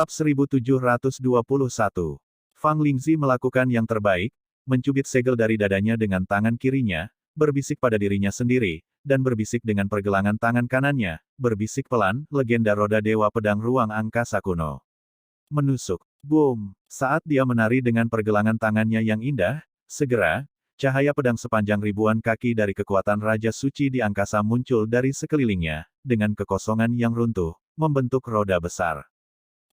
Bab 1721. Fang Lingzi melakukan yang terbaik, mencubit segel dari dadanya dengan tangan kirinya, berbisik pada dirinya sendiri, dan berbisik dengan pergelangan tangan kanannya, berbisik pelan, legenda roda dewa pedang ruang angkasa kuno. Menusuk. Boom! Saat dia menari dengan pergelangan tangannya yang indah, segera, cahaya pedang sepanjang ribuan kaki dari kekuatan Raja Suci di angkasa muncul dari sekelilingnya, dengan kekosongan yang runtuh, membentuk roda besar.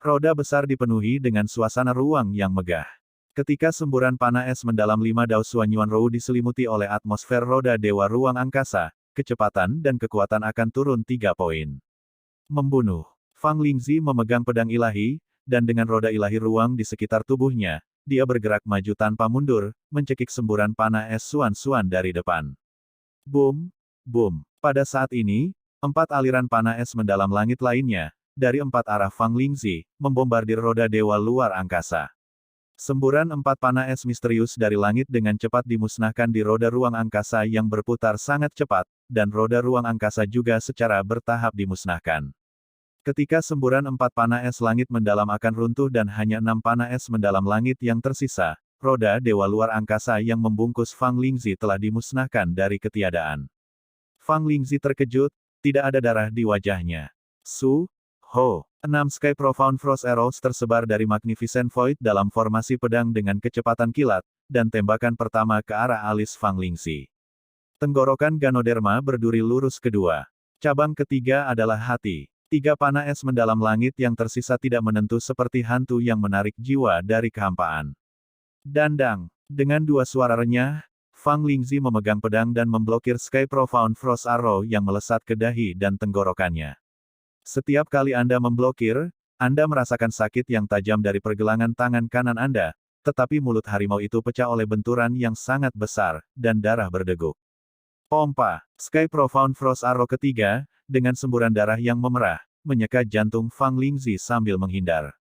Roda besar dipenuhi dengan suasana ruang yang megah. Ketika semburan panah es mendalam 5 Dao Suanyuan Rou diselimuti oleh atmosfer roda dewa ruang angkasa, kecepatan dan kekuatan akan turun 3 poin. Membunuh. Fang Lingzi memegang pedang ilahi, dan dengan roda ilahi ruang di sekitar tubuhnya, dia bergerak maju tanpa mundur, mencekik semburan panah es Suan-Suan dari depan. Boom! Boom! Pada saat ini, 4 aliran panah es mendalam langit lainnya, dari 4 arah Fang Lingzi, membombardir roda dewa luar angkasa. Semburan 4 panah es misterius dari langit dengan cepat dimusnahkan di roda ruang angkasa yang berputar sangat cepat, dan roda ruang angkasa juga secara bertahap dimusnahkan. Ketika semburan 4 panah es langit mendalam akan runtuh dan hanya 6 panah es mendalam langit yang tersisa, roda dewa luar angkasa yang membungkus Fang Lingzi telah dimusnahkan dari ketiadaan. Fang Lingzi terkejut, tidak ada darah di wajahnya. Ho! 6 Sky Profound Frost Arrows tersebar dari Magnificent Void dalam formasi pedang dengan kecepatan kilat, dan tembakan pertama ke arah alis Fang Lingzi. Tenggorokan Ganoderma berduri lurus kedua. Cabang ketiga adalah hati. 3 panah es mendalam langit yang tersisa tidak menentu seperti hantu yang menarik jiwa dari kehampaan. Dandang. Dengan 2 suara renyah, Fang Lingzi memegang pedang dan memblokir Sky Profound Frost Arrow yang melesat ke dahi dan tenggorokannya. Setiap kali Anda memblokir, Anda merasakan sakit yang tajam dari pergelangan tangan kanan Anda, tetapi mulut harimau itu pecah oleh benturan yang sangat besar, dan darah berdeguk. Pompa. Sky Profound Frost Arrow ketiga, dengan semburan darah yang memerah, menyeka jantung Fang Lingzi sambil menghindar.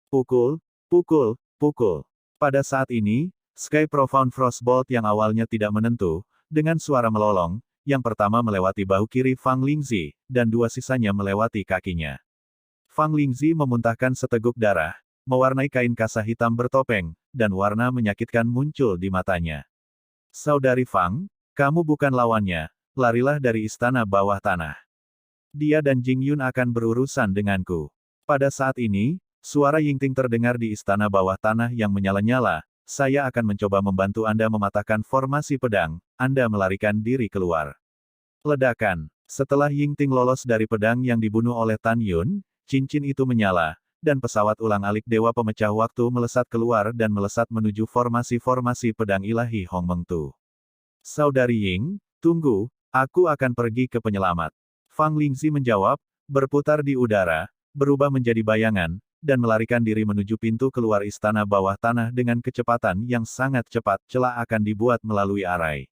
Pukul, pukul, pukul. Pada saat ini, Sky Profound Frost Bolt yang awalnya tidak menentu, dengan suara melolong, yang pertama melewati bahu kiri Fang Lingzi, dan 2 sisanya melewati kakinya. Fang Lingzi memuntahkan seteguk darah, mewarnai kain kasa hitam bertopeng, dan warna menyakitkan muncul di matanya. Saudari Fang, kamu bukan lawannya, larilah dari istana bawah tanah. Dia dan Jing Yun akan berurusan denganku. Pada saat ini, suara Yingting terdengar di istana bawah tanah yang menyala-nyala. Saya akan mencoba membantu Anda mematahkan formasi pedang, Anda melarikan diri keluar. Ledakan. Setelah Yingting lolos dari pedang yang dibunuh oleh Tan Yun, cincin itu menyala, dan pesawat ulang-alik Dewa Pemecah Waktu melesat keluar dan melesat menuju formasi-formasi pedang ilahi Hong Meng Tu. Saudari Ying, tunggu, aku akan pergi ke penyelamat. Fang Lingzi menjawab, berputar di udara, berubah menjadi bayangan, dan melarikan diri menuju pintu keluar istana bawah tanah dengan kecepatan yang sangat cepat. Celah akan dibuat melalui arai.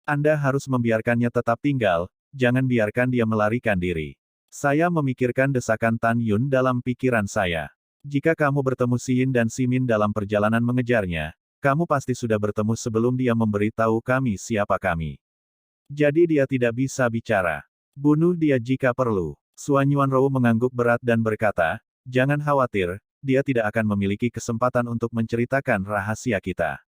Anda harus membiarkannya tetap tinggal, jangan biarkan dia melarikan diri. Saya memikirkan desakan Tan Yun dalam pikiran saya. Jika kamu bertemu Si Yin dan Si Min dalam perjalanan mengejarnya, kamu pasti sudah bertemu sebelum dia memberitahu kami siapa kami. Jadi dia tidak bisa bicara. Bunuh dia jika perlu. Suanyuan Rou mengangguk berat dan berkata, jangan khawatir, dia tidak akan memiliki kesempatan untuk menceritakan rahasia kita.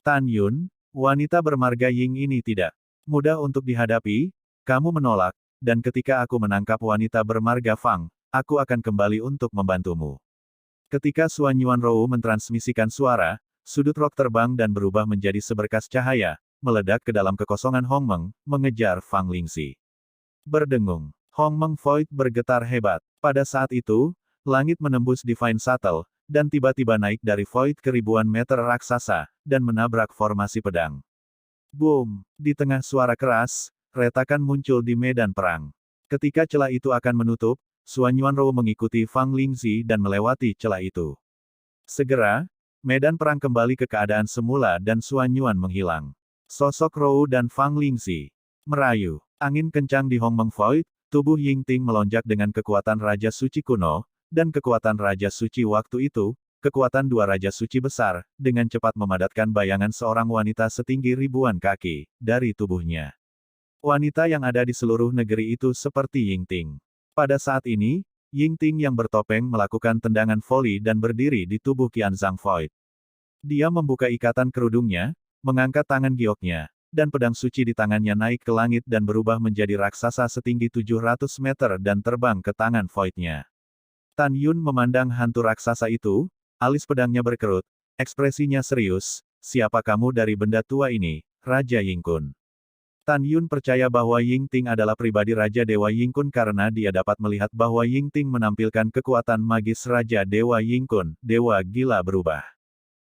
Tan Yun, wanita bermarga Ying ini tidak mudah untuk dihadapi, kamu menolak, dan ketika aku menangkap wanita bermarga Fang, aku akan kembali untuk membantumu. Ketika Suanyuan Rou mentransmisikan suara, sudut rok terbang dan berubah menjadi seberkas cahaya, meledak ke dalam kekosongan Hong Meng, mengejar Fang Lingzi. Berdengung, Hong Meng Void bergetar hebat. Pada saat itu, langit menembus Divine Shuttle, dan tiba-tiba naik dari Void ke ribuan meter raksasa, dan menabrak formasi pedang. Boom! Di tengah suara keras, retakan muncul di medan perang. Ketika celah itu akan menutup, Suanyuan Rou mengikuti Fang Lingzi dan melewati celah itu. Segera, medan perang kembali ke keadaan semula dan Suanyuan menghilang. Sosok Rou dan Fang Lingzi merayu. Angin kencang di Hong Meng Void, tubuh Yingting melonjak dengan kekuatan Raja Suci kuno, dan kekuatan Raja Suci waktu itu, kekuatan 2 Raja Suci besar, dengan cepat memadatkan bayangan seorang wanita setinggi ribuan kaki, dari tubuhnya. Wanita yang ada di seluruh negeri itu seperti Yingting. Pada saat ini, Yingting yang bertopeng melakukan tendangan voli dan berdiri di tubuh Qianzhang Void. Dia membuka ikatan kerudungnya, mengangkat tangan gioknya, dan pedang suci di tangannya naik ke langit dan berubah menjadi raksasa setinggi 700 meter dan terbang ke tangan Void-nya. Tan Yun memandang hantu raksasa itu, alis pedangnya berkerut, ekspresinya serius. Siapa kamu dari benda tua ini, Raja Yingkun? Tan Yun percaya bahwa Yingting adalah pribadi Raja Dewa Yingkun karena dia dapat melihat bahwa Yingting menampilkan kekuatan magis Raja Dewa Yingkun, Dewa Gila berubah.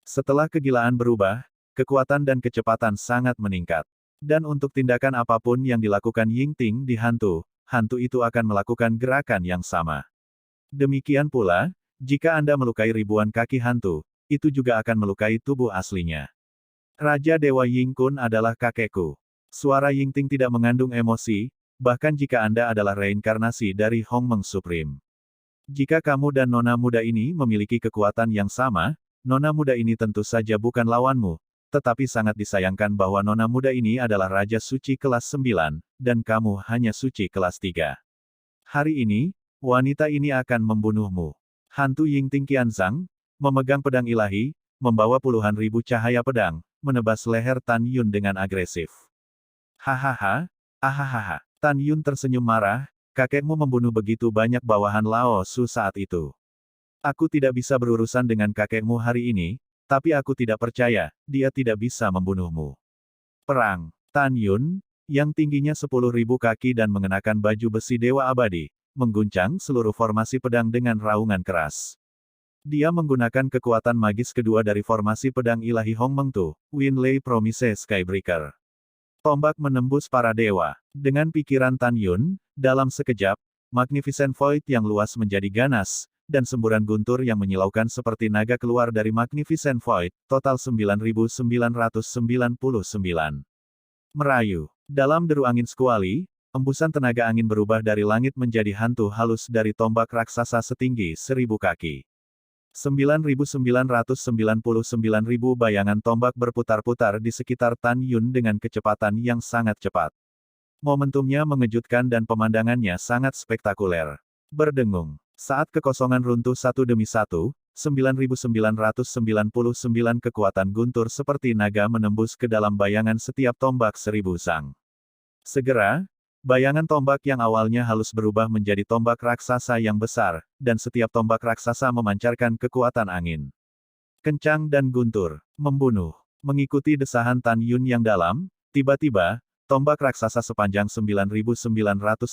Setelah kegilaan berubah, kekuatan dan kecepatan sangat meningkat. Dan untuk tindakan apapun yang dilakukan Yingting di hantu, hantu itu akan melakukan gerakan yang sama. Demikian pula, jika Anda melukai ribuan kaki hantu, itu juga akan melukai tubuh aslinya. Raja Dewa Yingkun adalah kakekku. Suara Yingting tidak mengandung emosi, bahkan jika Anda adalah reinkarnasi dari Hongmeng Supreme. Jika kamu dan nona muda ini memiliki kekuatan yang sama, nona muda ini tentu saja bukan lawanmu, tetapi sangat disayangkan bahwa nona muda ini adalah Raja Suci kelas 9, dan kamu hanya suci kelas 3. Hari ini, wanita ini akan membunuhmu. Hantu Yingting Qianzhang, memegang pedang ilahi, membawa puluhan ribu cahaya pedang, menebas leher Tan Yun dengan agresif. Hahaha, ahahaha. Tan Yun tersenyum marah, kakekmu membunuh begitu banyak bawahan Lao Su saat itu. Aku tidak bisa berurusan dengan kakekmu hari ini, tapi aku tidak percaya, dia tidak bisa membunuhmu. Perang. Tan Yun, yang tingginya 10.000 kaki dan mengenakan baju besi Dewa Abadi, mengguncang seluruh formasi pedang dengan raungan keras. Dia menggunakan kekuatan magis kedua dari formasi pedang ilahi Hongmeng Tu, Winley Promise Skybreaker. Tombak menembus para dewa. Dengan pikiran Tan Yun, dalam sekejap, Magnificent Void yang luas menjadi ganas, dan semburan guntur yang menyilaukan seperti naga keluar dari Magnificent Void, total 9.999. Merayu. Dalam deru angin sekuali, embusan tenaga angin berubah dari langit menjadi hantu halus dari tombak raksasa setinggi 1.000 kaki. 9.999.000 bayangan tombak berputar-putar di sekitar Tan Yun dengan kecepatan yang sangat cepat. Momentumnya mengejutkan dan pemandangannya sangat spektakuler. Berdengung. Saat kekosongan runtuh satu demi satu, 9.999 kekuatan guntur seperti naga menembus ke dalam bayangan setiap tombak 1.000 sang. Segera, bayangan tombak yang awalnya halus berubah menjadi tombak raksasa yang besar, dan setiap tombak raksasa memancarkan kekuatan angin. Kencang dan guntur, membunuh. Mengikuti desahan Tan Yun yang dalam, tiba-tiba, tombak raksasa sepanjang 9.999.000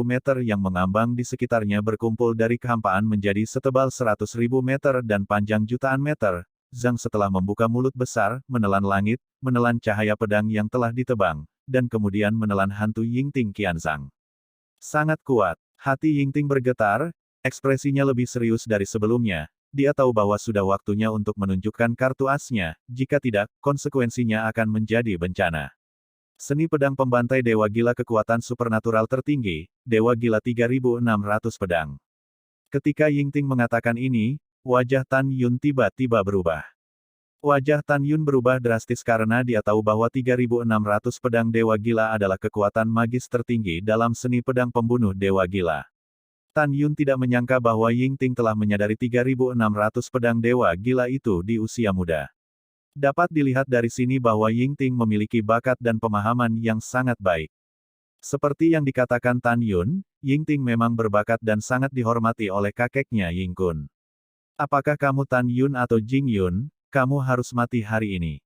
meter yang mengambang di sekitarnya berkumpul dari kehampaan menjadi setebal 100.000 meter dan panjang jutaan meter. Zhang setelah membuka mulut besar, menelan langit, menelan cahaya pedang yang telah ditebang, dan kemudian menelan hantu Yingting Qianzhang. Sangat kuat. Hati Yingting bergetar, ekspresinya lebih serius dari sebelumnya. Dia tahu bahwa sudah waktunya untuk menunjukkan kartu asnya, jika tidak, konsekuensinya akan menjadi bencana. Seni pedang pembantai Dewa Gila kekuatan supernatural tertinggi, Dewa Gila 3.600 pedang. Ketika Yingting mengatakan ini, wajah Tan Yun tiba-tiba berubah. Wajah Tan Yun berubah drastis karena dia tahu bahwa 3.600 pedang Dewa Gila adalah kekuatan magis tertinggi dalam seni pedang pembunuh Dewa Gila. Tan Yun tidak menyangka bahwa Yingting telah menyadari 3.600 pedang Dewa Gila itu di usia muda. Dapat dilihat dari sini bahwa Yingting memiliki bakat dan pemahaman yang sangat baik. Seperti yang dikatakan Tan Yun, Yingting memang berbakat dan sangat dihormati oleh kakeknya Yingkun. Apakah kamu Tan Yun atau Jing Yun? Kamu harus mati hari ini.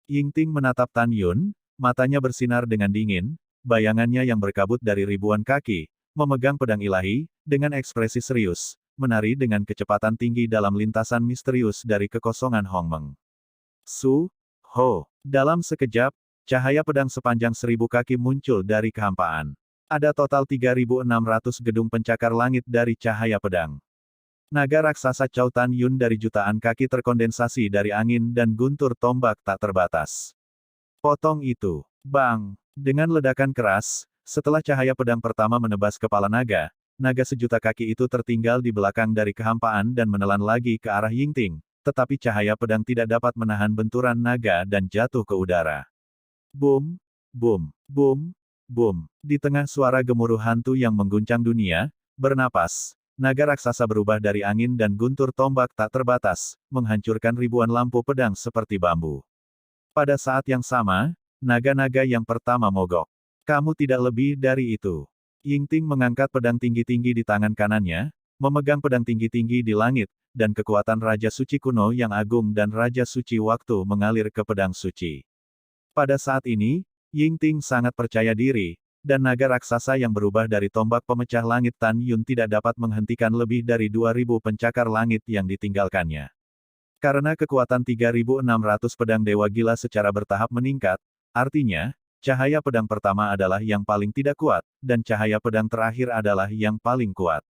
Yingting menatap Tan Yun, matanya bersinar dengan dingin, bayangannya yang berkabut dari ribuan kaki, memegang pedang ilahi, dengan ekspresi serius, menari dengan kecepatan tinggi dalam lintasan misterius dari kekosongan Hongmeng. Su, Ho. Dalam sekejap, cahaya pedang sepanjang 1.000 kaki muncul dari kehampaan. Ada total 3.600 gedung pencakar langit dari cahaya pedang. Naga raksasa Cao Tan Yun dari jutaan kaki terkondensasi dari angin dan guntur tombak tak terbatas. Potong itu. Bang! Dengan ledakan keras, setelah cahaya pedang pertama menebas kepala naga, naga sejuta kaki itu tertinggal di belakang dari kehampaan dan menelan lagi ke arah Yingting, tetapi cahaya pedang tidak dapat menahan benturan naga dan jatuh ke udara. Boom! Boom! Boom! Boom! Di tengah suara gemuruh hantu yang mengguncang dunia, Bernapas, naga raksasa berubah dari angin dan guntur tombak tak terbatas, menghancurkan ribuan lampu pedang seperti bambu. Pada saat yang sama, naga-naga yang pertama mogok. Kamu tidak lebih dari itu. Yingting mengangkat pedang tinggi-tinggi di tangan kanannya, memegang pedang tinggi-tinggi di langit, dan kekuatan Raja Suci kuno yang agung dan Raja Suci waktu mengalir ke pedang suci. Pada saat ini, Yingting sangat percaya diri, dan naga raksasa yang berubah dari tombak pemecah langit Tan Yun tidak dapat menghentikan lebih dari 2.000 pencakar langit yang ditinggalkannya. Karena kekuatan 3.600 pedang Dewa Gila secara bertahap meningkat, artinya, cahaya pedang pertama adalah yang paling tidak kuat, dan cahaya pedang terakhir adalah yang paling kuat.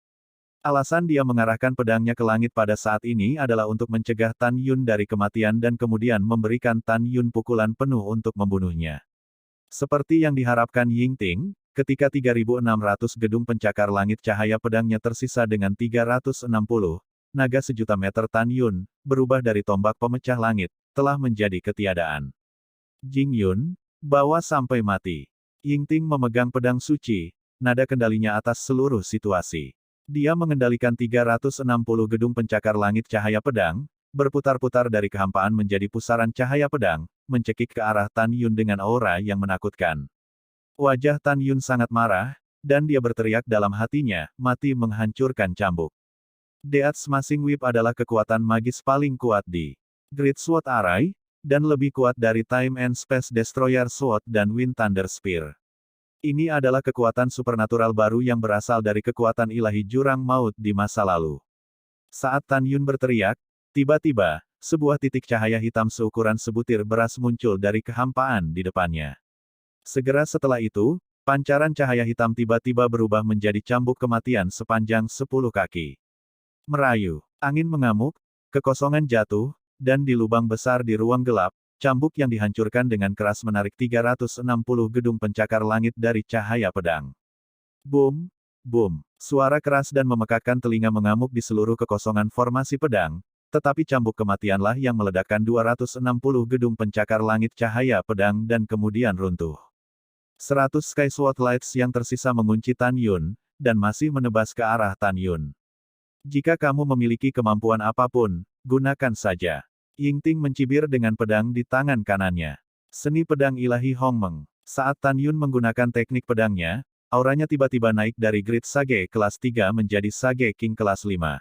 Alasan dia mengarahkan pedangnya ke langit pada saat ini adalah untuk mencegah Tan Yun dari kematian dan kemudian memberikan Tan Yun pukulan penuh untuk membunuhnya. Seperti yang diharapkan Yingting, ketika 3.600 gedung pencakar langit cahaya pedangnya tersisa dengan 360, naga sejuta meter Tan Yun, berubah dari tombak pemecah langit, telah menjadi ketiadaan. Jing Yun, bawa sampai mati. Yingting memegang pedang suci, nada kendalinya atas seluruh situasi. Dia mengendalikan 360 gedung pencakar langit cahaya pedang, berputar-putar dari kehampaan menjadi pusaran cahaya pedang, mencekik ke arah Tan Yun dengan aura yang menakutkan. Wajah Tan Yun sangat marah, dan dia berteriak dalam hatinya, mati menghancurkan cambuk. Deat Smashing Whip adalah kekuatan magis paling kuat di Great Sword Array, dan lebih kuat dari Time and Space Destroyer Sword dan Wind Thunder Spear. Ini adalah kekuatan supernatural baru yang berasal dari kekuatan ilahi jurang maut di masa lalu. Saat Tan Yun berteriak, tiba-tiba, sebuah titik cahaya hitam seukuran sebutir beras muncul dari kehampaan di depannya. Segera setelah itu, pancaran cahaya hitam tiba-tiba berubah menjadi cambuk kematian sepanjang 10 kaki. Merayu, angin mengamuk, kekosongan jatuh, dan di lubang besar di ruang gelap, cambuk yang dihancurkan dengan keras menarik 360 gedung pencakar langit dari cahaya pedang. Boom, boom, suara keras dan memekakkan telinga mengamuk di seluruh kekosongan formasi pedang, tetapi cambuk kematianlah yang meledakkan 260 gedung pencakar langit cahaya pedang dan kemudian runtuh. 100 Sky Sword Lights yang tersisa mengunci Tan Yun, dan masih menebas ke arah Tan Yun. Jika kamu memiliki kemampuan apapun, gunakan saja. Yingting mencibir dengan pedang di tangan kanannya. Seni pedang ilahi Hongmeng. Saat Tan Yun menggunakan teknik pedangnya, auranya tiba-tiba naik dari Great Sage kelas 3 menjadi Sage King kelas 5.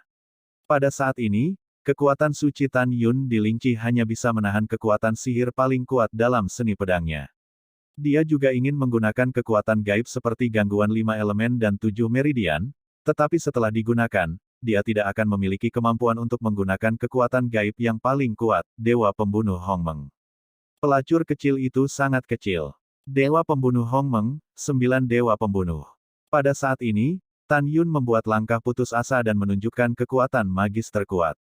Pada saat ini, kekuatan suci Tan Yun di Lingqi hanya bisa menahan kekuatan sihir paling kuat dalam seni pedangnya. Dia juga ingin menggunakan kekuatan gaib seperti gangguan 5 elemen dan 7 meridian, tetapi setelah digunakan, dia tidak akan memiliki kemampuan untuk menggunakan kekuatan gaib yang paling kuat, Dewa Pembunuh Hongmeng. Pelacur kecil itu sangat kecil. Dewa Pembunuh Hongmeng, 9 Dewa Pembunuh. Pada saat ini, Tan Yun membuat langkah putus asa dan menunjukkan kekuatan magis terkuat.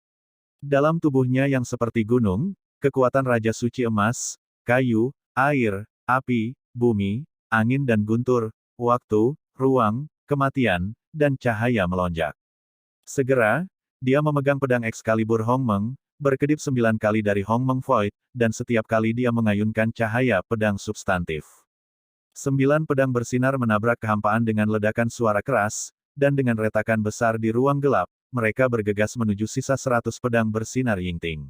Dalam tubuhnya yang seperti gunung, kekuatan Raja Suci emas, kayu, air, api, bumi, angin dan guntur, waktu, ruang, kematian, dan cahaya melonjak. Segera, dia memegang pedang Excalibur Hongmeng, berkedip 9 kali dari Hongmeng Void, dan setiap kali dia mengayunkan cahaya pedang substantif. 9 pedang bersinar menabrak kehampaan dengan ledakan suara keras, dan dengan retakan besar di ruang gelap, mereka bergegas menuju sisa 100 pedang bersinar Yingting.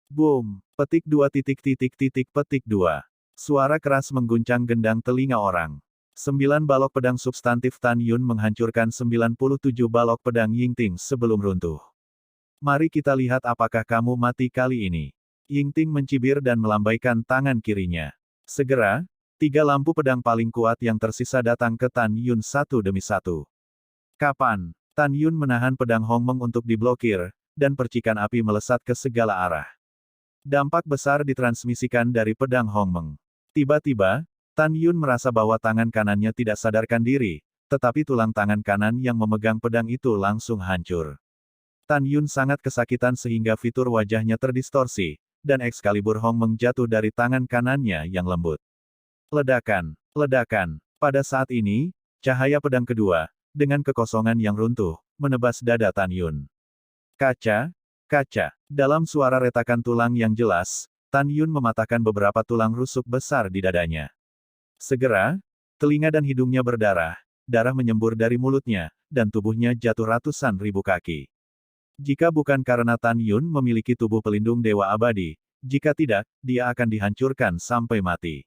Boom! Petik 2 titik titik titik petik 2. Suara keras mengguncang gendang telinga orang. 9 balok pedang substantif Tan Yun menghancurkan 97 balok pedang Yingting sebelum runtuh. Mari kita lihat apakah kamu mati kali ini. Yingting mencibir dan melambaikan tangan kirinya. Segera, 3 lampu pedang paling kuat yang tersisa datang ke Tan Yun satu demi satu. Kapan? Tan Yun menahan pedang Hongmeng untuk diblokir, dan percikan api melesat ke segala arah. Dampak besar ditransmisikan dari pedang Hongmeng. Tiba-tiba, Tan Yun merasa bahwa tangan kanannya tidak sadarkan diri, tetapi tulang tangan kanan yang memegang pedang itu langsung hancur. Tan Yun sangat kesakitan sehingga fitur wajahnya terdistorsi, dan Excalibur Hongmeng jatuh dari tangan kanannya yang lembut. Ledakan, ledakan. Pada saat ini, cahaya pedang kedua, dengan kekosongan yang runtuh, menebas dada Tan Yun. Kaca, kaca. Dalam suara retakan tulang yang jelas, Tan Yun mematahkan beberapa tulang rusuk besar di dadanya. Segera, telinga dan hidungnya berdarah, darah menyembur dari mulutnya, dan tubuhnya jatuh ratusan ribu kaki. Jika bukan karena Tan Yun memiliki tubuh pelindung Dewa Abadi, jika tidak, dia akan dihancurkan sampai mati.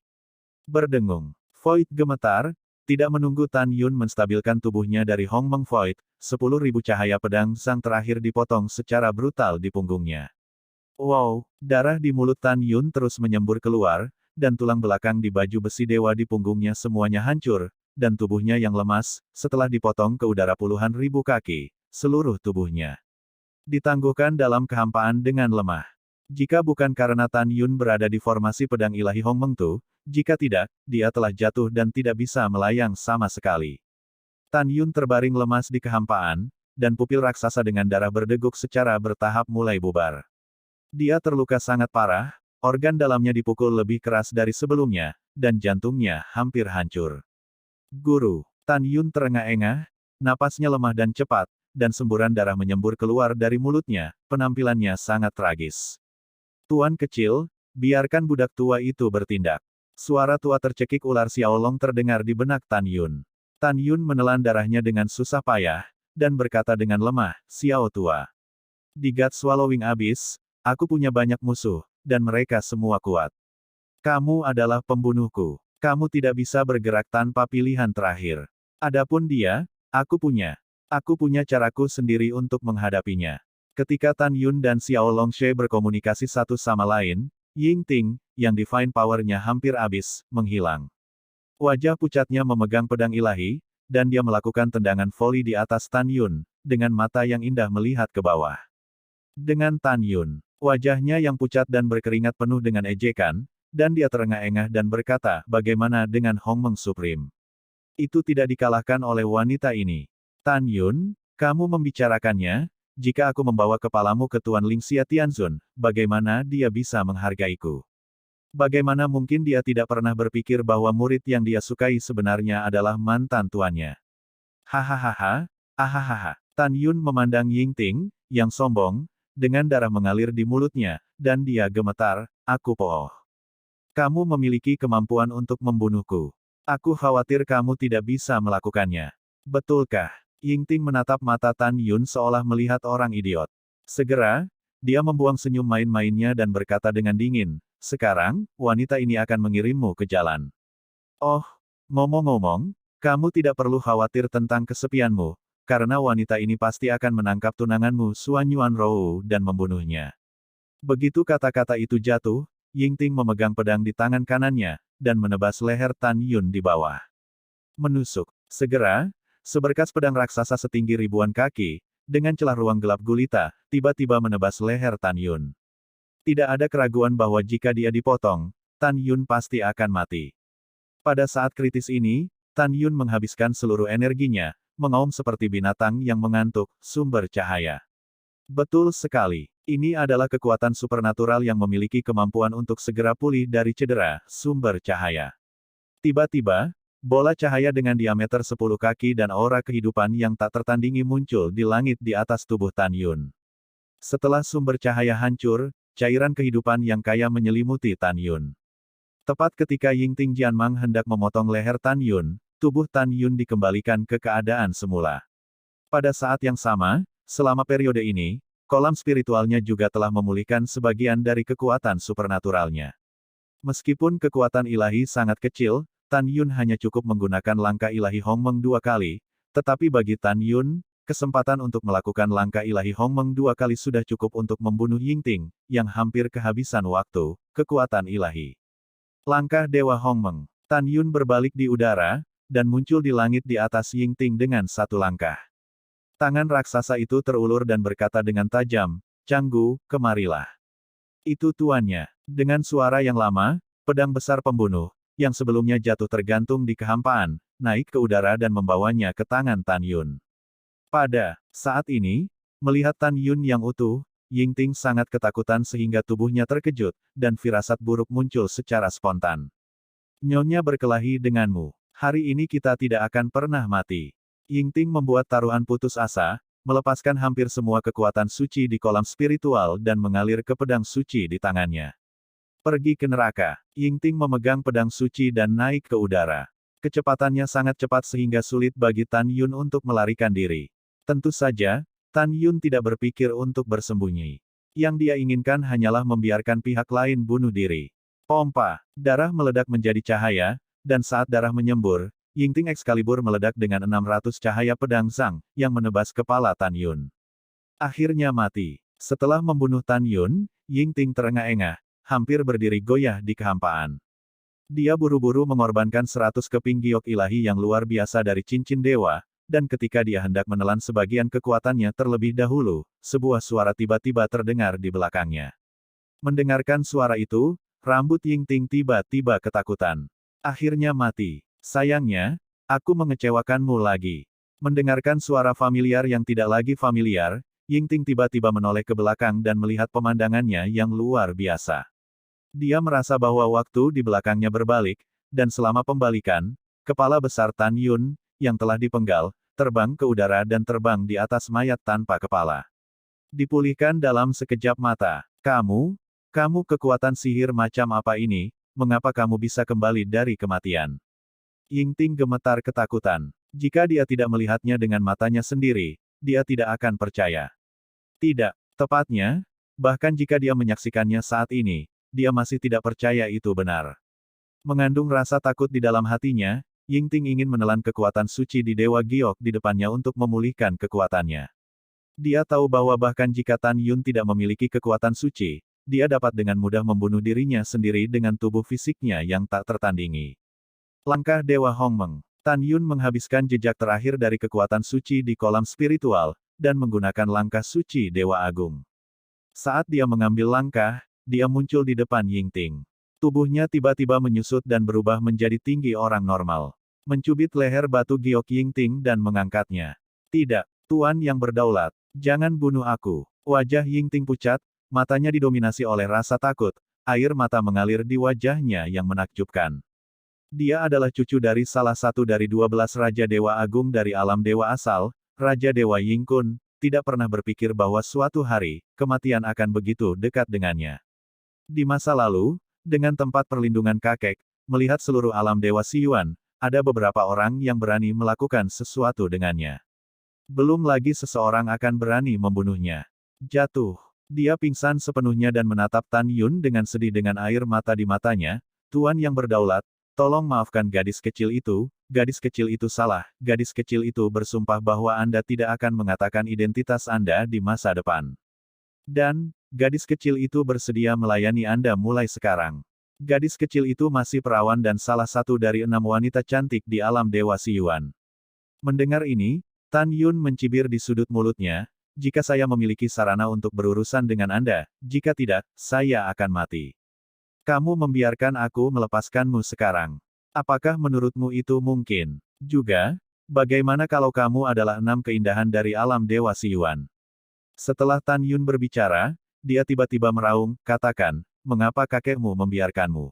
Berdengung. Void gemetar, tidak menunggu Tan Yun menstabilkan tubuhnya dari Hongmeng Void, 10.000 cahaya pedang sang terakhir dipotong secara brutal di punggungnya. Wow, darah di mulut Tan Yun terus menyembur keluar, dan tulang belakang di baju besi dewa di punggungnya semuanya hancur, dan tubuhnya yang lemas, setelah dipotong ke udara puluhan ribu kaki, seluruh tubuhnya ditangguhkan dalam kehampaan dengan lemah. Jika bukan karena Tan Yun berada di formasi pedang ilahi Hongmeng Tu, jika tidak, dia telah jatuh dan tidak bisa melayang sama sekali. Tan Yun terbaring lemas di kehampaan, dan pupil raksasa dengan darah berdeguk secara bertahap mulai bubar. Dia terluka sangat parah, organ dalamnya dipukul lebih keras dari sebelumnya, dan jantungnya hampir hancur. Guru, Tan Yun terengah-engah, napasnya lemah dan cepat, dan semburan darah menyembur keluar dari mulutnya, penampilannya sangat tragis. Tuan kecil, biarkan budak tua itu bertindak. Suara tua tercekik ular Xiaolong terdengar di benak Tan Yun. Tan Yun menelan darahnya dengan susah payah, dan berkata dengan lemah, Xiao tua. Di God Swallowing Abyss, aku punya banyak musuh, dan mereka semua kuat. Kamu adalah pembunuhku. Kamu tidak bisa bergerak tanpa pilihan terakhir. Adapun dia, aku punya caraku sendiri untuk menghadapinya. Ketika Tan Yun dan Xiao Longshe berkomunikasi satu sama lain, Ying Ting, yang divine power-nya hampir habis, menghilang. Wajah pucatnya memegang pedang ilahi, dan dia melakukan tendangan voli di atas Tan Yun, dengan mata yang indah melihat ke bawah. Dengan Tan Yun, wajahnya yang pucat dan berkeringat penuh dengan ejekan, dan dia terengah-engah dan berkata, bagaimana dengan Hongmeng Supreme? Itu tidak dikalahkan oleh wanita ini. Tan Yun, kamu membicarakannya, jika aku membawa kepalamu ke Tuan Lingxia Tianzun, bagaimana dia bisa menghargaiku? Bagaimana mungkin dia tidak pernah berpikir bahwa murid yang dia sukai sebenarnya adalah mantan tuannya? Hahaha, ahahaha. Tan Yun memandang Ying Ting, yang sombong, dengan darah mengalir di mulutnya, dan dia gemetar, aku pooh. Kamu memiliki kemampuan untuk membunuhku. Aku khawatir kamu tidak bisa melakukannya. Betulkah? Ying Ting menatap mata Tan Yun seolah melihat orang idiot. Segera, dia membuang senyum main-mainnya dan berkata dengan dingin, sekarang, wanita ini akan mengirimmu ke jalan. Oh, ngomong-ngomong, kamu tidak perlu khawatir tentang kesepianmu, karena wanita ini pasti akan menangkap tunanganmu Xuan Yuan Rou dan membunuhnya. Begitu kata-kata itu jatuh, Ying Ting memegang pedang di tangan kanannya, dan menebas leher Tan Yun di bawah. Menusuk. Segera, seberkas pedang raksasa setinggi ribuan kaki, dengan celah ruang gelap gulita, tiba-tiba menebas leher Tan Yun. Tidak ada keraguan bahwa jika dia dipotong, Tan Yun pasti akan mati. Pada saat kritis ini, Tan Yun menghabiskan seluruh energinya, mengaum seperti binatang yang mengantuk, sumber cahaya. Betul sekali. Ini adalah kekuatan supernatural yang memiliki kemampuan untuk segera pulih dari cedera, sumber cahaya. Tiba-tiba, bola cahaya dengan diameter 10 kaki dan aura kehidupan yang tak tertandingi muncul di langit di atas tubuh Tan Yun. Setelah sumber cahaya hancur, cairan kehidupan yang kaya menyelimuti Tan Yun. Tepat ketika Ying Ting Jianmang hendak memotong leher Tan Yun, tubuh Tan Yun dikembalikan ke keadaan semula. Pada saat yang sama, selama periode ini, kolam spiritualnya juga telah memulihkan sebagian dari kekuatan supernaturalnya. Meskipun kekuatan ilahi sangat kecil, Tan Yun hanya cukup menggunakan langkah ilahi Hongmeng 2 kali, tetapi bagi Tan Yun, kesempatan untuk melakukan langkah ilahi Hongmeng 2 kali sudah cukup untuk membunuh Ying Ting, yang hampir kehabisan waktu, kekuatan ilahi. Langkah Dewa Hongmeng. Tan Yun berbalik di udara, dan muncul di langit di atas Ying Ting dengan satu langkah. Tangan raksasa itu terulur dan berkata dengan tajam, Canggu, kemarilah. Itu tuannya. Dengan suara yang lama, pedang besar pembunuh, yang sebelumnya jatuh tergantung di kehampaan, naik ke udara dan membawanya ke tangan Tan Yun. Pada saat ini, melihat Tan Yun yang utuh, Ying Ting sangat ketakutan sehingga tubuhnya terkejut, dan firasat buruk muncul secara spontan. Nyonya berkelahi denganmu. Hari ini kita tidak akan pernah mati. Ying Ting membuat taruhan putus asa, melepaskan hampir semua kekuatan suci di kolam spiritual dan mengalir ke pedang suci di tangannya. Pergi ke neraka. Ying Ting memegang pedang suci dan naik ke udara. Kecepatannya sangat cepat sehingga sulit bagi Tan Yun untuk melarikan diri. Tentu saja, Tan Yun tidak berpikir untuk bersembunyi. Yang dia inginkan hanyalah membiarkan pihak lain bunuh diri. Pompa, darah meledak menjadi cahaya, dan saat darah menyembur, Yingting Excalibur meledak dengan 600 cahaya pedang Zhang, yang menebas kepala Tan Yun. Akhirnya mati. Setelah membunuh Tan Yun, Yingting terengah-engah, hampir berdiri goyah di kehampaan. Dia buru-buru mengorbankan 100 keping giok ilahi yang luar biasa dari cincin dewa, dan ketika dia hendak menelan sebagian kekuatannya terlebih dahulu, sebuah suara tiba-tiba terdengar di belakangnya. Mendengarkan suara itu, rambut Yingting tiba-tiba ketakutan. Akhirnya mati. Sayangnya, aku mengecewakanmu lagi. Mendengarkan suara familiar yang tidak lagi familiar, Yingting tiba-tiba menoleh ke belakang dan melihat pemandangannya yang luar biasa. Dia merasa bahwa waktu di belakangnya berbalik, dan selama pembalikan, kepala besar Tan Yun, yang telah dipenggal, terbang ke udara dan terbang di atas mayat tanpa kepala. Dipulihkan dalam sekejap mata. Kamu kekuatan sihir macam apa ini, mengapa kamu bisa kembali dari kematian? Yingting gemetar ketakutan. Jika dia tidak melihatnya dengan matanya sendiri, dia tidak akan percaya. Tidak, tepatnya, bahkan jika dia menyaksikannya saat ini, dia masih tidak percaya itu benar. Mengandung rasa takut di dalam hatinya, Yingting ingin menelan kekuatan suci di Dewa Giok di depannya untuk memulihkan kekuatannya. Dia tahu bahwa bahkan jika Tan Yun tidak memiliki kekuatan suci, dia dapat dengan mudah membunuh dirinya sendiri dengan tubuh fisiknya yang tak tertandingi. Langkah Dewa Hongmeng. Tan Yun menghabiskan jejak terakhir dari kekuatan suci di kolam spiritual, dan menggunakan langkah suci Dewa Agung. Saat dia mengambil langkah, dia muncul di depan Yingting. Tubuhnya tiba-tiba menyusut dan berubah menjadi tinggi orang normal. Mencubit leher batu giok Yingting dan mengangkatnya. Tidak, Tuan yang berdaulat. Jangan bunuh aku. Wajah Yingting pucat, matanya didominasi oleh rasa takut, air mata mengalir di wajahnya yang menakjubkan. Dia adalah cucu dari salah satu dari 12 Raja Dewa Agung dari alam dewa asal, Raja Dewa Yingkun, tidak pernah berpikir bahwa suatu hari, kematian akan begitu dekat dengannya. Di masa lalu, dengan tempat perlindungan kakek, melihat seluruh alam Dewa Siyuan, ada beberapa orang yang berani melakukan sesuatu dengannya. Belum lagi seseorang akan berani membunuhnya. Jatuh. Dia pingsan sepenuhnya dan menatap Tan Yun dengan sedih dengan air mata di matanya. Tuan yang berdaulat, tolong maafkan gadis kecil itu salah, gadis kecil itu bersumpah bahwa Anda tidak akan mengatakan identitas Anda di masa depan. Dan, gadis kecil itu bersedia melayani Anda mulai sekarang. Gadis kecil itu masih perawan dan salah satu dari 6 wanita cantik di alam Dewa Siyuan. Mendengar ini, Tan Yun mencibir di sudut mulutnya, jika saya memiliki sarana untuk berurusan dengan Anda, jika tidak, saya akan mati. Kamu membiarkan aku melepaskanmu sekarang. Apakah menurutmu itu mungkin? Juga, bagaimana kalau kamu adalah 6 keindahan dari alam Dewa Siyuan? Setelah Tan Yun berbicara, dia tiba-tiba meraung, katakan, mengapa kakekmu membiarkanmu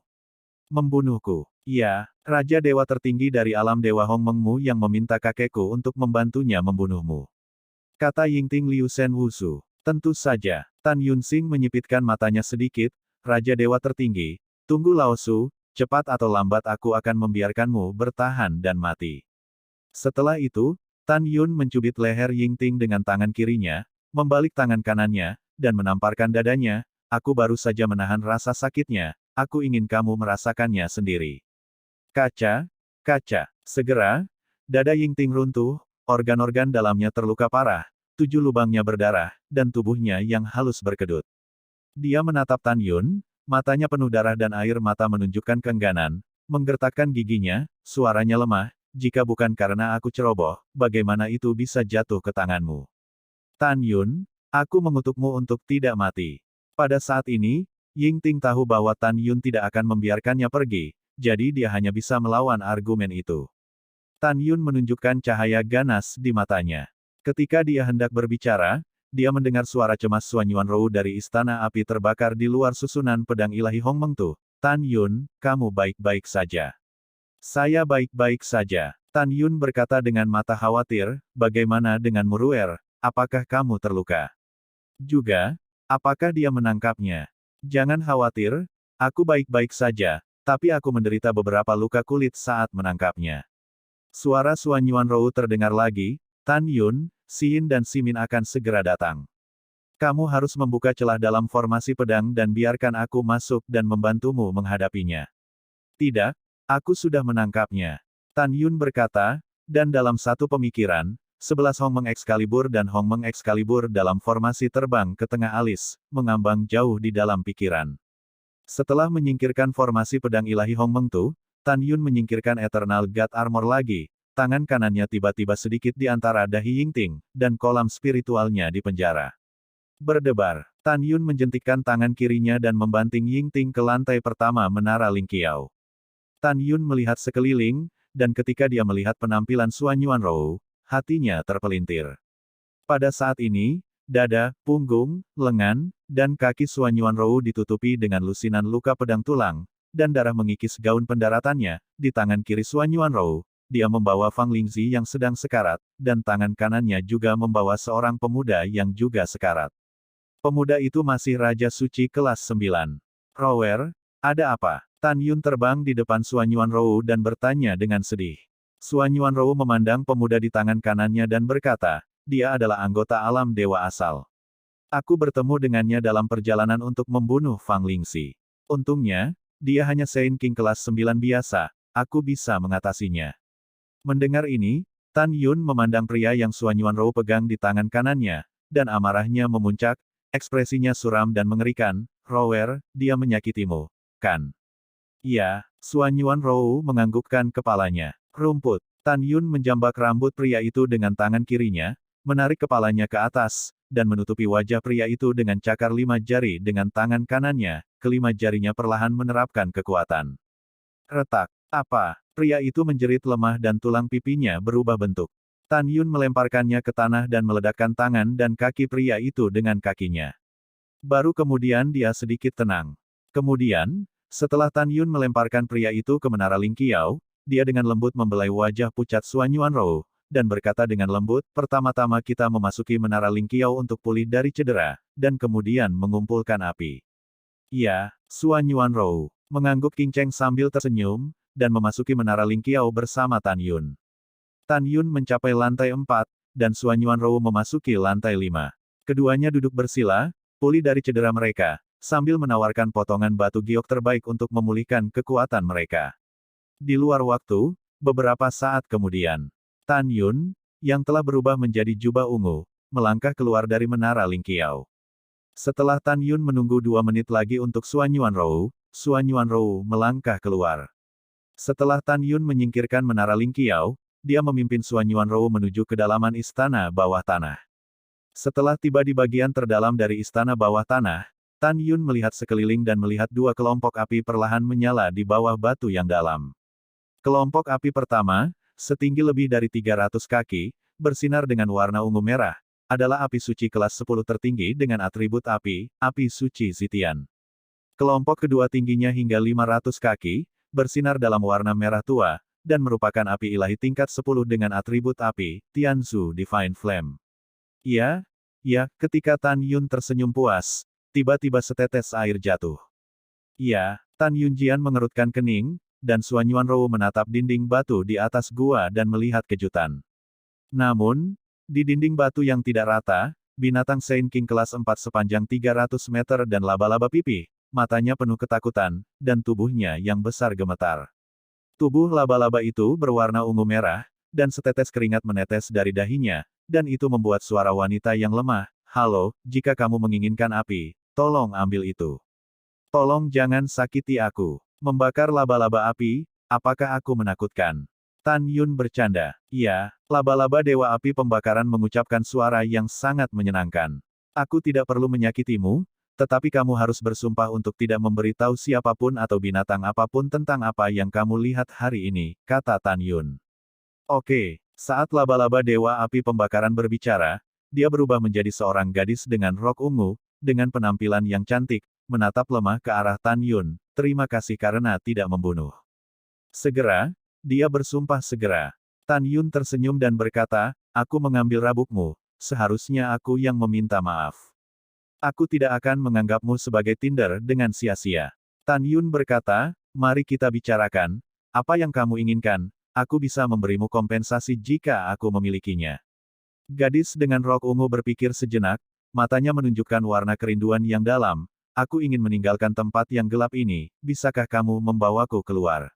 membunuhku? Ya, Raja Dewa tertinggi dari alam Dewa Hongmengmu yang meminta kakekku untuk membantunya membunuhmu. Kata Yingting Liu Shen Wusu. Tentu saja, Tan Yun Xing menyipitkan matanya sedikit, Raja Dewa tertinggi, tunggu Lao Su, cepat atau lambat aku akan membiarkanmu bertahan dan mati. Setelah itu, Tan Yun mencubit leher Yingting dengan tangan kirinya, membalik tangan kanannya, dan menamparkan dadanya, aku baru saja menahan rasa sakitnya, aku ingin kamu merasakannya sendiri. Kaca, segera, dada Yingting runtuh, organ-organ dalamnya terluka parah, 7 lubangnya berdarah, dan tubuhnya yang halus berkedut. Dia menatap Tan Yun, matanya penuh darah dan air mata menunjukkan keengganan, menggertakkan giginya, suaranya lemah, jika bukan karena aku ceroboh, bagaimana itu bisa jatuh ke tanganmu? Tan Yun, aku mengutukmu untuk tidak mati. Pada saat ini, Yingting tahu bahwa Tan Yun tidak akan membiarkannya pergi, jadi dia hanya bisa melawan argumen itu. Tan Yun menunjukkan cahaya ganas di matanya. Ketika dia hendak berbicara, dia mendengar suara cemas Suan Yuan Rou dari istana api terbakar di luar susunan pedang ilahi Hongmeng Tu. Tan Yun, kamu baik-baik saja. Saya baik-baik saja. Tan Yun berkata dengan mata khawatir, bagaimana dengan Muruer? Apakah kamu terluka? Juga, apakah dia menangkapnya? Jangan khawatir, aku baik-baik saja. Tapi aku menderita beberapa luka kulit saat menangkapnya. Suara Suan Yuanrou terdengar lagi, Tan Yun, Xin dan Simin akan segera datang. Kamu harus membuka celah dalam formasi pedang dan biarkan aku masuk dan membantumu menghadapinya. Tidak, aku sudah menangkapnya. Tan Yun berkata, dan dalam satu pemikiran, 11 Hongmeng Excalibur dan Hongmeng Excalibur dalam formasi terbang ke tengah alis, mengambang jauh di dalam pikiran. Setelah menyingkirkan formasi pedang ilahi Hongmeng Tu, Tan Yun menyingkirkan Eternal God Armor lagi, tangan kanannya tiba-tiba sedikit di antara dahi Yingting, dan kolam spiritualnya di penjara. Berdebar, Tan Yun menjentikkan tangan kirinya dan membanting Yingting ke lantai pertama menara Lingqiao. Tan Yun melihat sekeliling, dan ketika dia melihat penampilan Suan Yuanrou, hatinya terpelintir. Pada saat ini, dada, punggung, lengan, dan kaki Suan Yuanrou ditutupi dengan lusinan luka pedang tulang, dan darah mengikis gaun pendaratannya. Di tangan kiri Suan Yuanrou, dia membawa Fang Lingzi yang sedang sekarat, dan tangan kanannya juga membawa seorang pemuda yang juga sekarat. Pemuda itu masih Raja Suci kelas 9. Rower, ada apa? Tan Yun terbang di depan Suan Yuanrou dan bertanya dengan sedih. Suan Yuanrou memandang pemuda di tangan kanannya dan berkata, dia adalah anggota alam dewa asal. Aku bertemu dengannya dalam perjalanan untuk membunuh Fang Lingzi. Untungnya, dia hanya Saint King kelas 9 biasa, aku bisa mengatasinya. Mendengar ini, Tan Yun memandang pria yang Suan Yuanrou pegang di tangan kanannya, dan amarahnya memuncak, ekspresinya suram dan mengerikan. Rower, dia menyakitimu, kan? Iya, Suan Yuanrou menganggukkan kepalanya. Rumput. Tan Yun menjambak rambut pria itu dengan tangan kirinya, menarik kepalanya ke atas, dan menutupi wajah pria itu dengan cakar 5 jari dengan tangan kanannya, kelima jarinya perlahan menerapkan kekuatan. Retak. Apa? Pria itu menjerit lemah dan tulang pipinya berubah bentuk. Tan Yun melemparkannya ke tanah dan meledakkan tangan dan kaki pria itu dengan kakinya. Baru kemudian dia sedikit tenang. Kemudian, setelah Tan Yun melemparkan pria itu ke menara Lingqiao, dia dengan lembut membelai wajah pucat Suan Yuanrou, dan berkata dengan lembut, pertama-tama kita memasuki menara Lingqiao untuk pulih dari cedera, dan kemudian mengumpulkan api. Iya, Suan Yuanrou mengangguk kinceng sambil tersenyum, dan memasuki menara Lingqiao bersama Tan Yun. Tan Yun mencapai lantai 4, dan Suan Yuanrou memasuki lantai 5. Keduanya duduk bersila, pulih dari cedera mereka, sambil menawarkan potongan batu giok terbaik untuk memulihkan kekuatan mereka. Di luar waktu, beberapa saat kemudian, Tan Yun, yang telah berubah menjadi jubah ungu, melangkah keluar dari menara Lingqiao. Setelah Tan Yun menunggu 2 menit lagi untuk Suan Yuanrou melangkah keluar. Setelah Tan Yun menyingkirkan menara Lingqiao, dia memimpin Suan Yuanrou menuju kedalaman istana bawah tanah. Setelah tiba di bagian terdalam dari istana bawah tanah, Tan Yun melihat sekeliling dan melihat 2 kelompok api perlahan menyala di bawah batu yang dalam. Kelompok api pertama, setinggi lebih dari 300 kaki, bersinar dengan warna ungu merah, adalah api suci kelas 10 tertinggi dengan atribut api suci Zitian. Kelompok kedua tingginya hingga 500 kaki, bersinar dalam warna merah tua, dan merupakan api ilahi tingkat 10 dengan atribut api, Tianzu Divine Flame. Ya, ketika Tan Yun tersenyum puas, tiba-tiba setetes air jatuh. Ya, Tan Yunjian mengerutkan kening, dan Suan Yuanrou menatap dinding batu di atas gua dan melihat kejutan. Namun, di dinding batu yang tidak rata, binatang Saint King kelas 4 sepanjang 300 meter dan laba-laba pipih, matanya penuh ketakutan, dan tubuhnya yang besar gemetar. Tubuh laba-laba itu berwarna ungu merah, dan setetes keringat menetes dari dahinya, dan itu membuat suara wanita yang lemah, halo, jika kamu menginginkan api, tolong ambil itu. Tolong jangan sakiti aku. Membakar laba-laba api, apakah aku menakutkan? Tan Yun bercanda. Iya, laba-laba dewa api pembakaran mengucapkan suara yang sangat menyenangkan. Aku tidak perlu menyakitimu, tetapi kamu harus bersumpah untuk tidak memberitahu siapapun atau binatang apapun tentang apa yang kamu lihat hari ini, kata Tan Yun. Oke, saat laba-laba dewa api pembakaran berbicara, dia berubah menjadi seorang gadis dengan rok ungu, dengan penampilan yang cantik, menatap lemah ke arah Tan Yun. Terima kasih karena tidak membunuh. Segera, dia bersumpah segera. Tan Yun tersenyum dan berkata, aku mengambil rabukmu, seharusnya aku yang meminta maaf. Aku tidak akan menganggapmu sebagai tinder dengan sia-sia. Tan Yun berkata, Mari kita bicarakan, apa yang kamu inginkan, aku bisa memberimu kompensasi jika aku memilikinya. Gadis dengan rok ungu berpikir sejenak, matanya menunjukkan warna kerinduan yang dalam. Aku ingin meninggalkan tempat yang gelap ini, bisakah kamu membawaku keluar?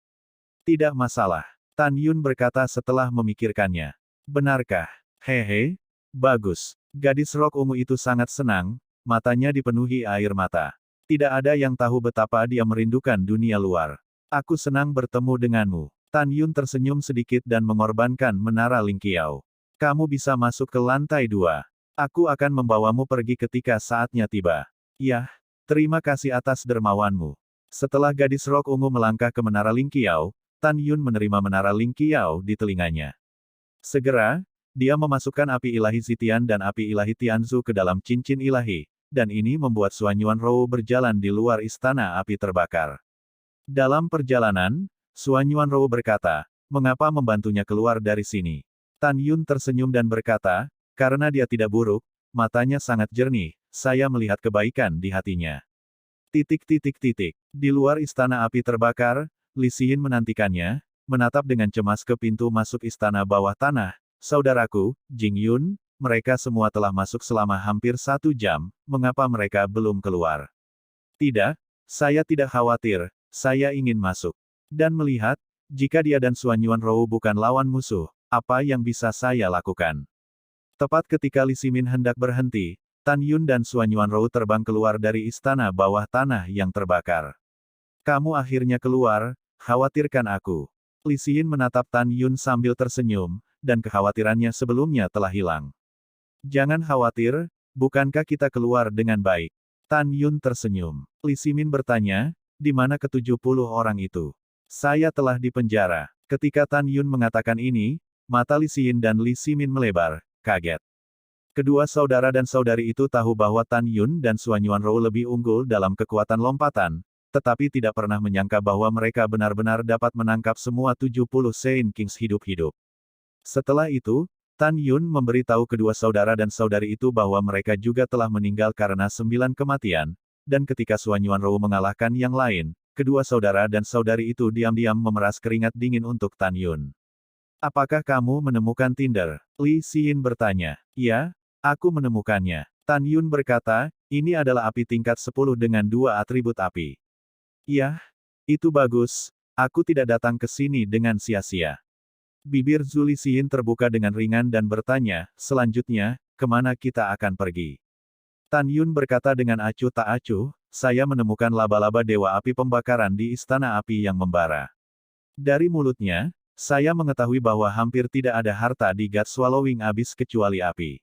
Tidak masalah. Tan Yun berkata setelah memikirkannya. Benarkah? Hehe, bagus. Gadis rok ungu itu sangat senang, matanya dipenuhi air mata. Tidak ada yang tahu betapa dia merindukan dunia luar. Aku senang bertemu denganmu. Tan Yun tersenyum sedikit dan mengorbankan menara Lingqiao. Kamu bisa masuk ke lantai 2. Aku akan membawamu pergi ketika saatnya tiba. Yah, terima kasih atas dermawanmu. Setelah gadis rok ungu melangkah ke menara Lingqiao, Tan Yun menerima menara Lingqiao di telinganya. Segera, dia memasukkan api ilahi Zitian dan api ilahi Tianzu ke dalam cincin ilahi, dan ini membuat Suan Yuanrou berjalan di luar istana api terbakar. Dalam perjalanan, Suan Yuanrou berkata, mengapa membantunya keluar dari sini? Tan Yun tersenyum dan berkata, karena dia tidak buruk, matanya sangat jernih, saya melihat kebaikan di hatinya. Di luar istana api terbakar, Li Xin menantikannya, menatap dengan cemas ke pintu masuk istana bawah tanah. Saudaraku, Jing Yun, mereka semua telah masuk selama hampir 1 jam, mengapa mereka belum keluar? Tidak, saya tidak khawatir, saya ingin masuk. Dan melihat, jika dia dan Suan Yuanrou bukan lawan musuh, apa yang bisa saya lakukan? Tepat ketika Li Ximin hendak berhenti, Tan Yun dan Suan Yuanrou terbang keluar dari istana bawah tanah yang terbakar. Kamu akhirnya keluar, khawatirkan aku. Li Xin menatap Tan Yun sambil tersenyum, dan kekhawatirannya sebelumnya telah hilang. Jangan khawatir, bukankah kita keluar dengan baik? Tan Yun tersenyum. Li Ximin bertanya, di mana ke-70 orang itu? Saya telah dipenjara. Ketika Tan Yun mengatakan ini, mata Li Xin dan Li Ximin melebar, kaget. Kedua saudara dan saudari itu tahu bahwa Tan Yun dan Suan Yuanrou lebih unggul dalam kekuatan lompatan, tetapi tidak pernah menyangka bahwa mereka benar-benar dapat menangkap semua 70 Saint Kings hidup-hidup. Setelah itu, Tan Yun memberitahu kedua saudara dan saudari itu bahwa mereka juga telah meninggal karena 9 kematian, dan ketika Suan Yuanrou mengalahkan yang lain, kedua saudara dan saudari itu diam-diam memeras keringat dingin untuk Tan Yun. Apakah kamu menemukan Tinder? Li Xin bertanya. Ya, aku menemukannya. Tan Yun berkata, ini adalah api tingkat 10 dengan 2 atribut api. Yah, itu bagus, aku tidak datang ke sini dengan sia-sia. Bibir Zhu Li Xin terbuka dengan ringan dan bertanya, selanjutnya, kemana kita akan pergi? Tan Yun berkata dengan acuh tak acuh, saya menemukan laba-laba dewa api pembakaran di istana api yang membara. Dari mulutnya, saya mengetahui bahwa hampir tidak ada harta di God Swallowing Abyss kecuali api.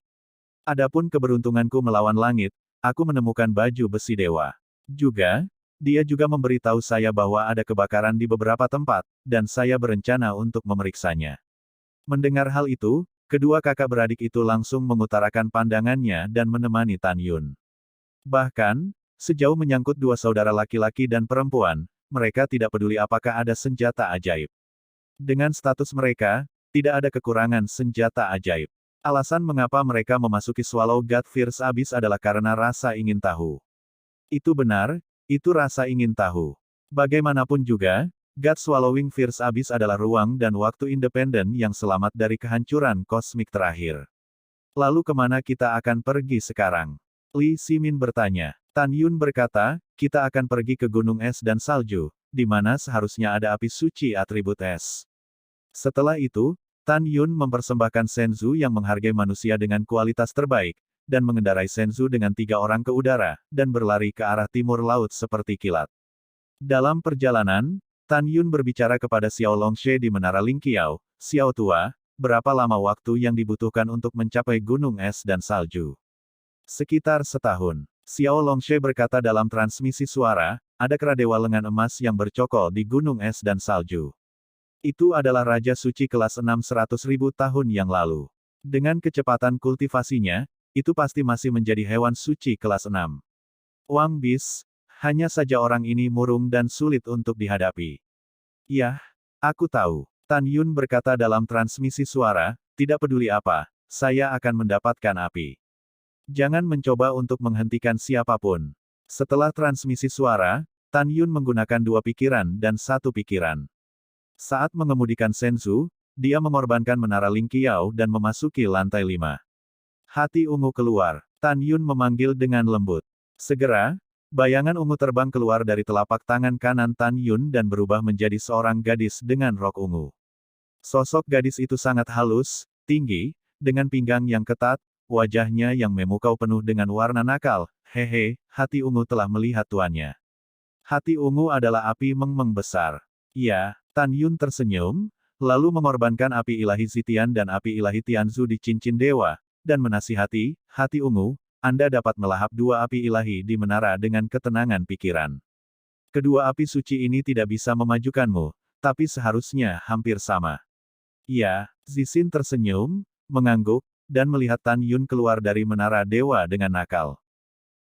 Adapun keberuntunganku melawan langit, aku menemukan baju besi dewa. Dia juga memberitahu saya bahwa ada kebakaran di beberapa tempat, dan saya berencana untuk memeriksanya. Mendengar hal itu, kedua kakak beradik itu langsung mengutarakan pandangannya dan menemani Tan Yun. Bahkan, sejauh menyangkut dua saudara laki-laki dan perempuan, mereka tidak peduli apakah ada senjata ajaib. Dengan status mereka, tidak ada kekurangan senjata ajaib. Alasan mengapa mereka memasuki Swallow God Fierce Abyss adalah karena rasa ingin tahu. Itu benar. Itu rasa ingin tahu. Bagaimanapun juga, God Swallowing Fierce Abyss adalah ruang dan waktu independen yang selamat dari kehancuran kosmik terakhir. Lalu kemana kita akan pergi sekarang? Li Ximin bertanya. Tan Yun berkata, kita akan pergi ke Gunung Es dan Salju, di mana seharusnya ada api suci atribut es. Setelah itu, Tan Yun mempersembahkan Shenzhou yang menghargai manusia dengan kualitas terbaik, dan mengendarai Shenzhou dengan 3 orang ke udara, dan berlari ke arah timur laut seperti kilat. Dalam perjalanan, Tan Yun berbicara kepada Xiao Longshe di Menara Lingqiao, Xiao tua, berapa lama waktu yang dibutuhkan untuk mencapai gunung es dan salju? Sekitar setahun. Xiao Longshe berkata dalam transmisi suara, ada kera dewa lengan emas yang bercokol di gunung es dan salju. Itu adalah Raja Suci kelas 600.000 tahun yang lalu. Dengan kecepatan kultivasinya, itu pasti masih menjadi hewan suci kelas 6. Wang Bis, hanya saja orang ini murung dan sulit untuk dihadapi. Yah, aku tahu. Tan Yun berkata dalam transmisi suara, tidak peduli apa, saya akan mendapatkan api. Jangan mencoba untuk menghentikan siapapun. Setelah transmisi suara, Tan Yun menggunakan 2 pikiran dan 1 pikiran. Saat mengemudikan Senzu, dia mengorbankan menara Ling Qiao dan memasuki lantai 5. Hati ungu keluar. Tan Yun memanggil dengan lembut. Segera, bayangan ungu terbang keluar dari telapak tangan kanan Tan Yun dan berubah menjadi seorang gadis dengan rok ungu. Sosok gadis itu sangat halus, tinggi, dengan pinggang yang ketat, wajahnya yang memukau penuh dengan warna nakal. Hehe, hati ungu telah melihat tuannya. Hati ungu adalah api meng-meng besar. Ya, Tan Yun tersenyum, lalu mengorbankan api ilahi Zitian dan api ilahi Tianzu di cincin dewa, dan menasihati, hati ungu, Anda dapat melahap 2 api ilahi di menara dengan ketenangan pikiran. Kedua api suci ini tidak bisa memajukanmu, tapi seharusnya hampir sama. Ya, Zixin tersenyum, mengangguk, dan melihat Tan Yun keluar dari menara dewa dengan nakal.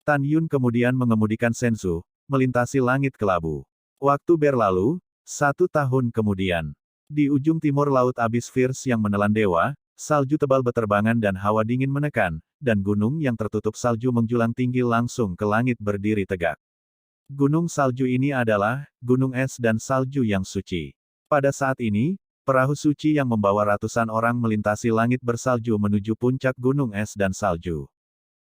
Tan Yun kemudian mengemudikan Senzu, melintasi langit kelabu. Waktu berlalu, 1 tahun kemudian. Di ujung timur Laut Abis Fierce yang menelan dewa, salju tebal beterbangan dan hawa dingin menekan, dan gunung yang tertutup salju menjulang tinggi langsung ke langit berdiri tegak. Gunung salju ini adalah gunung es dan salju yang suci. Pada saat ini, perahu suci yang membawa ratusan orang melintasi langit bersalju menuju puncak gunung es dan salju.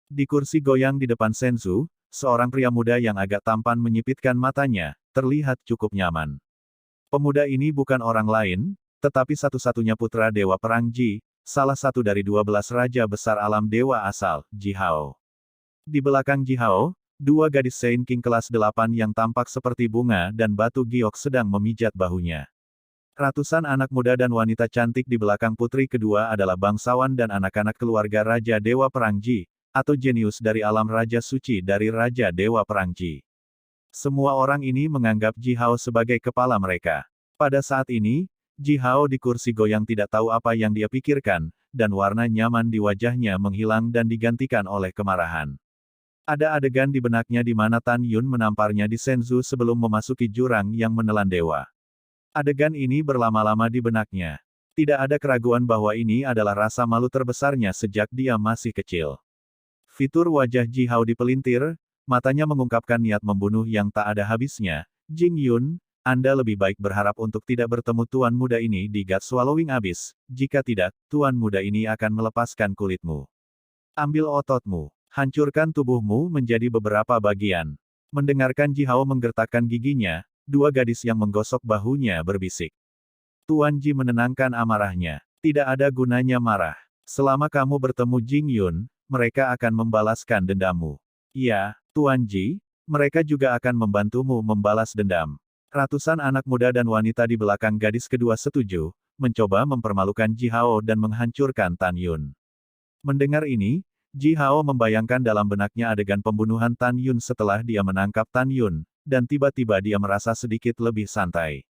Di kursi goyang di depan Senzu, seorang pria muda yang agak tampan menyipitkan matanya, terlihat cukup nyaman. Pemuda ini bukan orang lain, tetapi satu-satunya putra Dewa Perang Ji, salah satu dari 12 raja besar alam dewa asal, Ji Hao. Di belakang Ji Hao, 2 gadis Saint King kelas 8 yang tampak seperti bunga dan batu giok sedang memijat bahunya. Ratusan anak muda dan wanita cantik di belakang putri kedua adalah bangsawan dan anak-anak keluarga Raja Dewa Perang Ji, atau jenius dari alam Raja Suci dari Raja Dewa Perang Ji. Semua orang ini menganggap Ji Hao sebagai kepala mereka. Pada saat ini, Ji Hao di kursi goyang tidak tahu apa yang dia pikirkan, dan warna nyaman di wajahnya menghilang dan digantikan oleh kemarahan. Ada adegan di benaknya di mana Tan Yun menamparnya di Senzu sebelum memasuki jurang yang menelan dewa. Adegan ini berlama-lama di benaknya. Tidak ada keraguan bahwa ini adalah rasa malu terbesarnya sejak dia masih kecil. Fitur wajah Ji Hao dipelintir, matanya mengungkapkan niat membunuh yang tak ada habisnya. Jing Yun, Anda lebih baik berharap untuk tidak bertemu tuan muda ini di God Swallowing Abyss. Jika tidak, tuan muda ini akan melepaskan kulitmu. Ambil ototmu, hancurkan tubuhmu menjadi beberapa bagian. Mendengarkan Ji Hao menggertakkan giginya, 2 gadis yang menggosok bahunya berbisik. Tuan Ji menenangkan amarahnya. Tidak ada gunanya marah. Selama kamu bertemu Jing Yun, mereka akan membalaskan dendammu. Ya, Tuan Ji, mereka juga akan membantumu membalas dendam. Ratusan anak muda dan wanita di belakang gadis kedua setuju, mencoba mempermalukan Ji Hao dan menghancurkan Tan Yun. Mendengar ini, Ji Hao membayangkan dalam benaknya adegan pembunuhan Tan Yun setelah dia menangkap Tan Yun, dan tiba-tiba dia merasa sedikit lebih santai.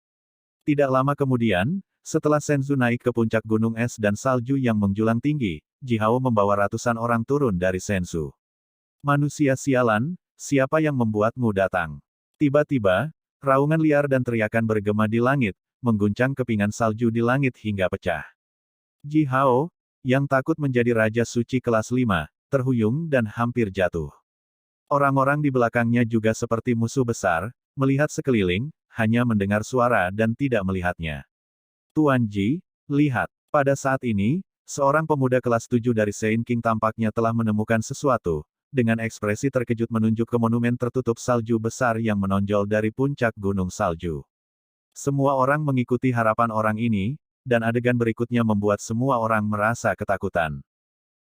Tidak lama kemudian, setelah Senzu naik ke puncak gunung es dan salju yang menjulang tinggi, Ji Hao membawa ratusan orang turun dari Senzu. Manusia sialan, siapa yang membuatmu datang? Tiba-tiba, raungan liar dan teriakan bergema di langit, mengguncang kepingan salju di langit hingga pecah. Ji Hao, yang takut menjadi Raja Suci kelas 5, terhuyung dan hampir jatuh. Orang-orang di belakangnya juga seperti musuh besar, melihat sekeliling, hanya mendengar suara dan tidak melihatnya. Tuan Ji, lihat. Pada saat ini, seorang pemuda kelas 7 dari Saint King tampaknya telah menemukan sesuatu, dengan ekspresi terkejut menunjuk ke monumen tertutup salju besar yang menonjol dari puncak gunung salju. Semua orang mengikuti harapan orang ini, dan adegan berikutnya membuat semua orang merasa ketakutan.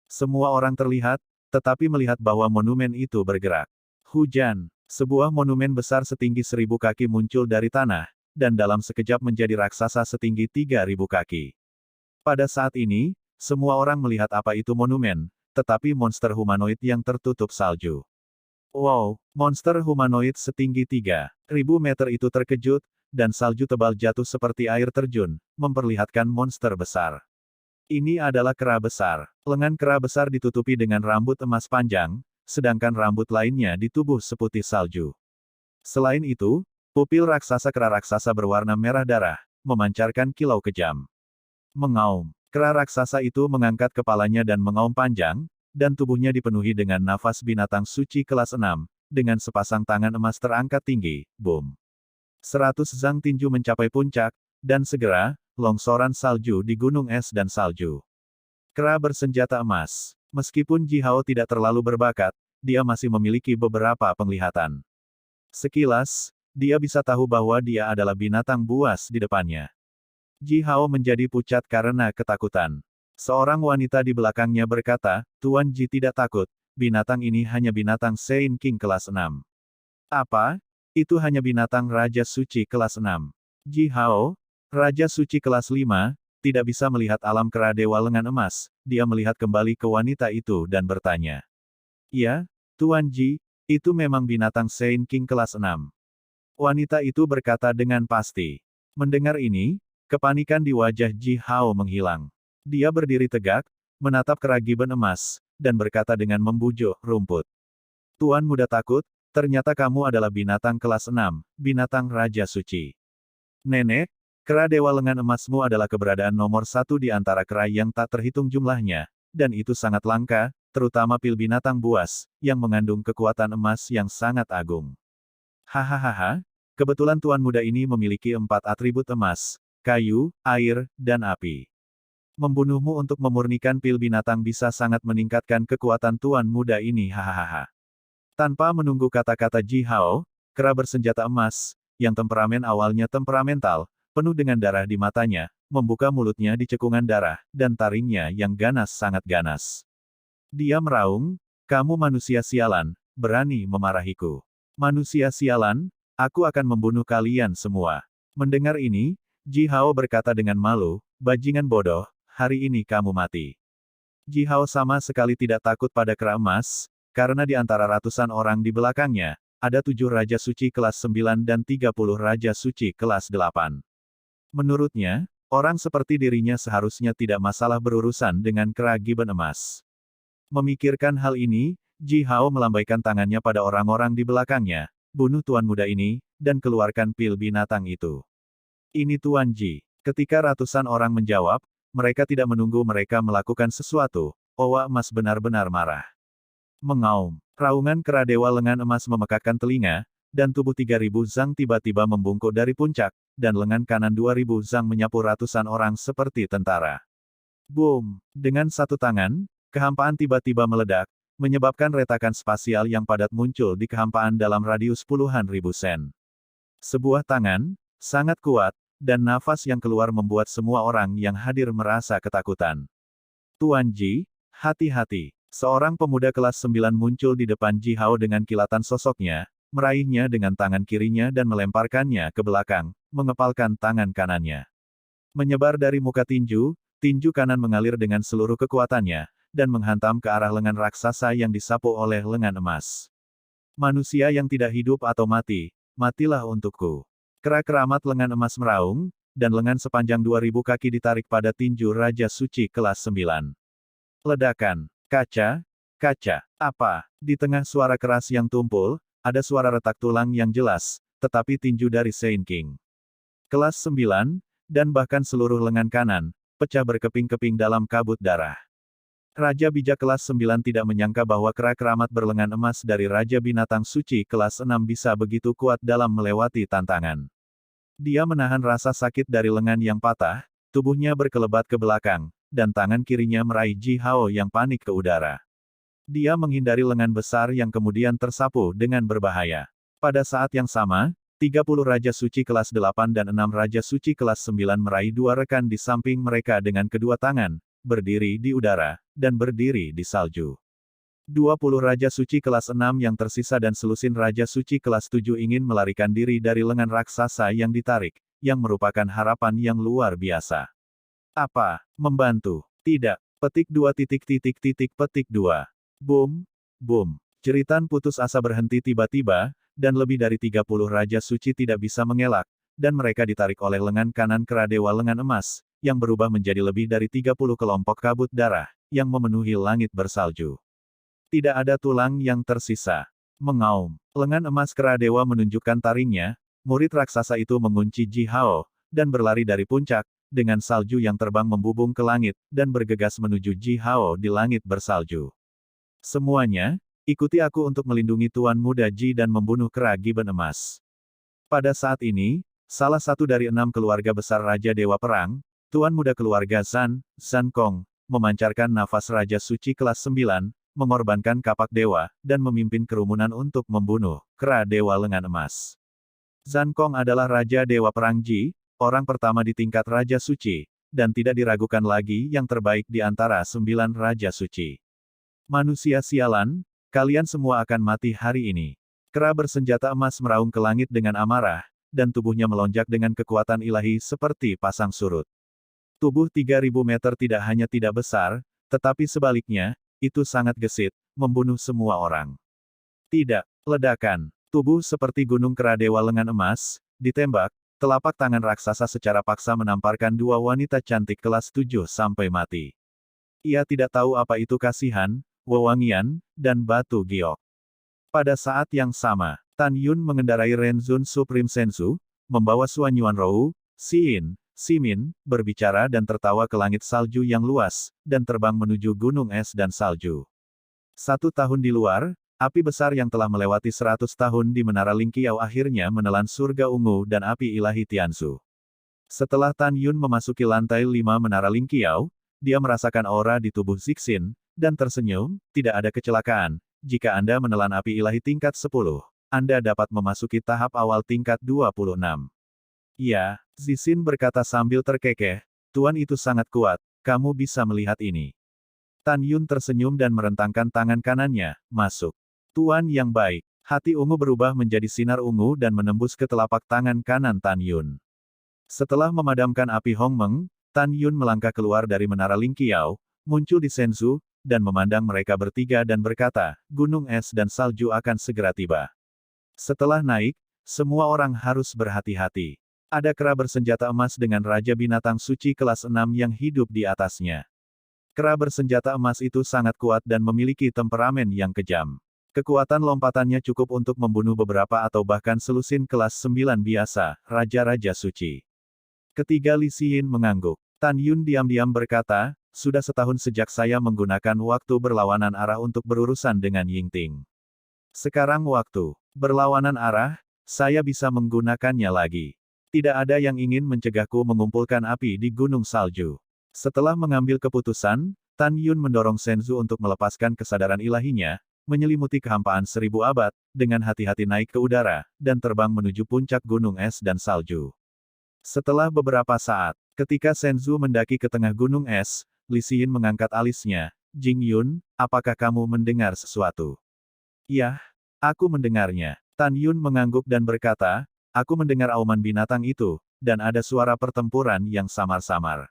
Semua orang terlihat, tetapi melihat bahwa monumen itu bergerak. Hujan, sebuah monumen besar setinggi 1000 kaki muncul dari tanah, dan dalam sekejap menjadi raksasa setinggi 3000 kaki. Pada saat ini, semua orang melihat apa itu monumen, tetapi monster humanoid yang tertutup salju. Wow, monster humanoid setinggi 3000 meter itu terkejut, dan salju tebal jatuh seperti air terjun, memperlihatkan monster besar. Ini adalah kera besar. Lengan kera besar ditutupi dengan rambut emas panjang, sedangkan rambut lainnya di tubuh seputih salju. Selain itu, pupil raksasa kera raksasa berwarna merah darah, memancarkan kilau kejam. Mengaum. Kera raksasa itu mengangkat kepalanya dan mengaum panjang, dan tubuhnya dipenuhi dengan nafas binatang suci kelas 6, dengan sepasang tangan emas terangkat tinggi, boom. 100 zang tinju mencapai puncak, dan segera, longsoran salju di gunung es dan salju. Kera bersenjata emas. Meskipun Ji Hao tidak terlalu berbakat, dia masih memiliki beberapa penglihatan. Sekilas, dia bisa tahu bahwa dia adalah binatang buas di depannya. Ji Hao menjadi pucat karena ketakutan. Seorang wanita di belakangnya berkata, Tuan Ji tidak takut, binatang ini hanya binatang Sein King kelas 6. Apa? Itu hanya binatang Raja Suci kelas 6. Ji Hao, Raja Suci kelas 5, tidak bisa melihat alam kera dewa lengan emas. Dia melihat kembali ke wanita itu dan bertanya. Ya, Tuan Ji, itu memang binatang Sein King kelas 6. Wanita itu berkata dengan pasti. Mendengar ini, kepanikan di wajah Ji Hao menghilang. Dia berdiri tegak, menatap kera gibbon emas, dan berkata dengan membujuk, rumput. Tuan muda takut, ternyata kamu adalah binatang kelas 6, binatang Raja Suci. Nenek, kera dewa lengan emasmu adalah keberadaan nomor 1 di antara kera yang tak terhitung jumlahnya, dan itu sangat langka, terutama pil binatang buas, yang mengandung kekuatan emas yang sangat agung. Hahaha, kebetulan tuan muda ini memiliki 4 atribut emas, kayu, air, dan api. Membunuhmu untuk memurnikan pil binatang bisa sangat meningkatkan kekuatan tuan muda ini hahaha. Tanpa menunggu kata-kata Ji Hao, kera bersenjata emas, yang temperamen awalnya temperamental, penuh dengan darah di matanya, membuka mulutnya di cekungan darah, dan taringnya yang ganas sangat ganas. Dia meraung, kamu manusia sialan, berani memarahiku. Manusia sialan, aku akan membunuh kalian semua. Mendengar ini, Ji Hao berkata dengan malu, bajingan bodoh, hari ini kamu mati. Ji Hao sama sekali tidak takut pada kera emas, karena di antara ratusan orang di belakangnya, ada 7 Raja Suci kelas 9 dan 30 Raja Suci kelas 8. Menurutnya, orang seperti dirinya seharusnya tidak masalah berurusan dengan kera gibbon emas. Memikirkan hal ini, Ji Hao melambaikan tangannya pada orang-orang di belakangnya, bunuh tuan muda ini, dan keluarkan pil binatang itu. Ini Tuan Ji. Ketika ratusan orang menjawab, mereka tidak menunggu mereka melakukan sesuatu, Owa Emas benar-benar marah. Mengaum, raungan kera dewa lengan emas memekakkan telinga, dan tubuh 3000 zang tiba-tiba membungkuk dari puncak, dan lengan kanan 2000 zang menyapu ratusan orang seperti tentara. Boom! Dengan satu tangan, kehampaan tiba-tiba meledak, menyebabkan retakan spasial yang padat muncul di kehampaan dalam radius puluhan ribu sen. Sebuah tangan, sangat kuat, dan nafas yang keluar membuat semua orang yang hadir merasa ketakutan. Tuan Ji, hati-hati. Seorang pemuda kelas 9 muncul di depan Ji Hao dengan kilatan sosoknya, meraihnya dengan tangan kirinya dan melemparkannya ke belakang, mengepalkan tangan kanannya. Menyebar dari muka tinju, tinju kanan mengalir dengan seluruh kekuatannya, dan menghantam ke arah lengan raksasa yang disapu oleh lengan emas. Manusia yang tidak hidup atau mati, matilah untukku. Kera keramat lengan emas meraung, dan lengan sepanjang 2000 kaki ditarik pada tinju Raja Suci kelas 9. Ledakan. Kaca. Kaca. Apa? Di tengah suara keras yang tumpul, ada suara retak tulang yang jelas, tetapi tinju dari Sein King kelas 9, dan bahkan seluruh lengan kanan, pecah berkeping-keping dalam kabut darah. Raja bijak kelas 9 tidak menyangka bahwa kera keramat berlengan emas dari Raja Binatang Suci kelas 6 bisa begitu kuat dalam melewati tantangan. Dia menahan rasa sakit dari lengan yang patah, tubuhnya berkelebat ke belakang, dan tangan kirinya meraih Ji Hao yang panik ke udara. Dia menghindari lengan besar yang kemudian tersapu dengan berbahaya. Pada saat yang sama, 30 Raja Suci kelas 8 dan 6 Raja Suci kelas 9 meraih dua rekan di samping mereka dengan kedua tangan, berdiri di udara, dan berdiri di salju. 20 Raja Suci kelas 6 yang tersisa dan selusin Raja Suci kelas 7 ingin melarikan diri dari lengan raksasa yang ditarik, yang merupakan harapan yang luar biasa. Apa? Membantu? Tidak. Petik 2 petik 2. Boom, boom. Jeritan putus asa berhenti tiba-tiba, dan lebih dari 30 Raja Suci tidak bisa mengelak, dan mereka ditarik oleh lengan kanan kera dewa lengan emas, yang berubah menjadi lebih dari 30 kelompok kabut darah, yang memenuhi langit bersalju. Tidak ada tulang yang tersisa. Mengaum. Lengan emas kera dewa menunjukkan taringnya, murid raksasa itu mengunci Ji Hao, dan berlari dari puncak, dengan salju yang terbang membubung ke langit, dan bergegas menuju Ji Hao di langit bersalju. Semuanya, Ikuti aku untuk melindungi Tuan Muda Ji dan membunuh kera gibbon emas. Pada saat ini, salah satu dari 6 keluarga besar Raja Dewa Perang, Tuan Muda keluarga Zan, Zan Kong, memancarkan nafas Raja Suci kelas 9, mengorbankan kapak dewa, dan memimpin kerumunan untuk membunuh kera dewa lengan emas. Zan Kong adalah Raja Dewa Perang Ji, orang pertama di tingkat Raja Suci, dan tidak diragukan lagi yang terbaik di antara 9 Raja Suci. Manusia sialan, kalian semua akan mati hari ini. Kera bersenjata emas meraung ke langit dengan amarah, dan tubuhnya melonjak dengan kekuatan ilahi seperti pasang surut. Tubuh 3000 meter tidak hanya tidak besar, tetapi sebaliknya, itu sangat gesit, membunuh semua orang. Tidak, ledakan. Tubuh seperti gunung kera dewa lengan emas, ditembak, telapak tangan raksasa secara paksa menamparkan 2 wanita cantik kelas 7 sampai mati. Ia tidak tahu apa itu kasihan, wewangian, dan batu giok. Pada saat yang sama, Tan Yun mengendarai Renzun Supreme Senzu, membawa Suan Yuanrou, Xin, Simin, berbicara dan tertawa ke langit salju yang luas, dan terbang menuju gunung es dan salju. 1 tahun di luar, api besar yang telah melewati 100 tahun di Menara Lingqiao akhirnya menelan surga ungu dan api ilahi Tianzu. Setelah Tan Yun memasuki lantai 5 Menara Lingqiao, dia merasakan aura di tubuh Zixin, dan tersenyum, tidak ada kecelakaan. Jika Anda menelan api ilahi tingkat 10, Anda dapat memasuki tahap awal tingkat 26. Ya, Zixin berkata sambil terkekeh, Tuan itu sangat kuat, kamu bisa melihat ini. Tan Yun tersenyum dan merentangkan tangan kanannya, masuk. Tuan yang baik, hati ungu berubah menjadi sinar ungu dan menembus ke telapak tangan kanan Tan Yun. Setelah memadamkan api Hong Meng, Tan Yun melangkah keluar dari Menara Lingqiao, muncul di Senzu, dan memandang mereka bertiga dan berkata, gunung es dan salju akan segera tiba. Setelah naik, semua orang harus berhati-hati. Ada kera bersenjata emas dengan Raja Binatang Suci kelas 6 yang hidup di atasnya. Kera bersenjata emas itu sangat kuat dan memiliki temperamen yang kejam. Kekuatan lompatannya cukup untuk membunuh beberapa atau bahkan selusin kelas 9 biasa, Raja-Raja Suci. Ketiga Li Xin mengangguk. Tan Yun diam-diam berkata, sudah setahun sejak saya menggunakan waktu berlawanan arah untuk berurusan dengan Yingting. Sekarang waktu berlawanan arah, saya bisa menggunakannya lagi. Tidak ada yang ingin mencegahku mengumpulkan api di gunung salju. Setelah mengambil keputusan, Tan Yun mendorong Senzu untuk melepaskan kesadaran ilahinya, menyelimuti kehampaan 1000 abad, dengan hati-hati naik ke udara, dan terbang menuju puncak gunung es dan salju. Setelah beberapa saat, ketika Senzu mendaki ke tengah gunung es, Li Xin mengangkat alisnya, Jing Yun, apakah kamu mendengar sesuatu? Iya, aku mendengarnya. Tan Yun mengangguk dan berkata, aku mendengar auman binatang itu, dan ada suara pertempuran yang samar-samar.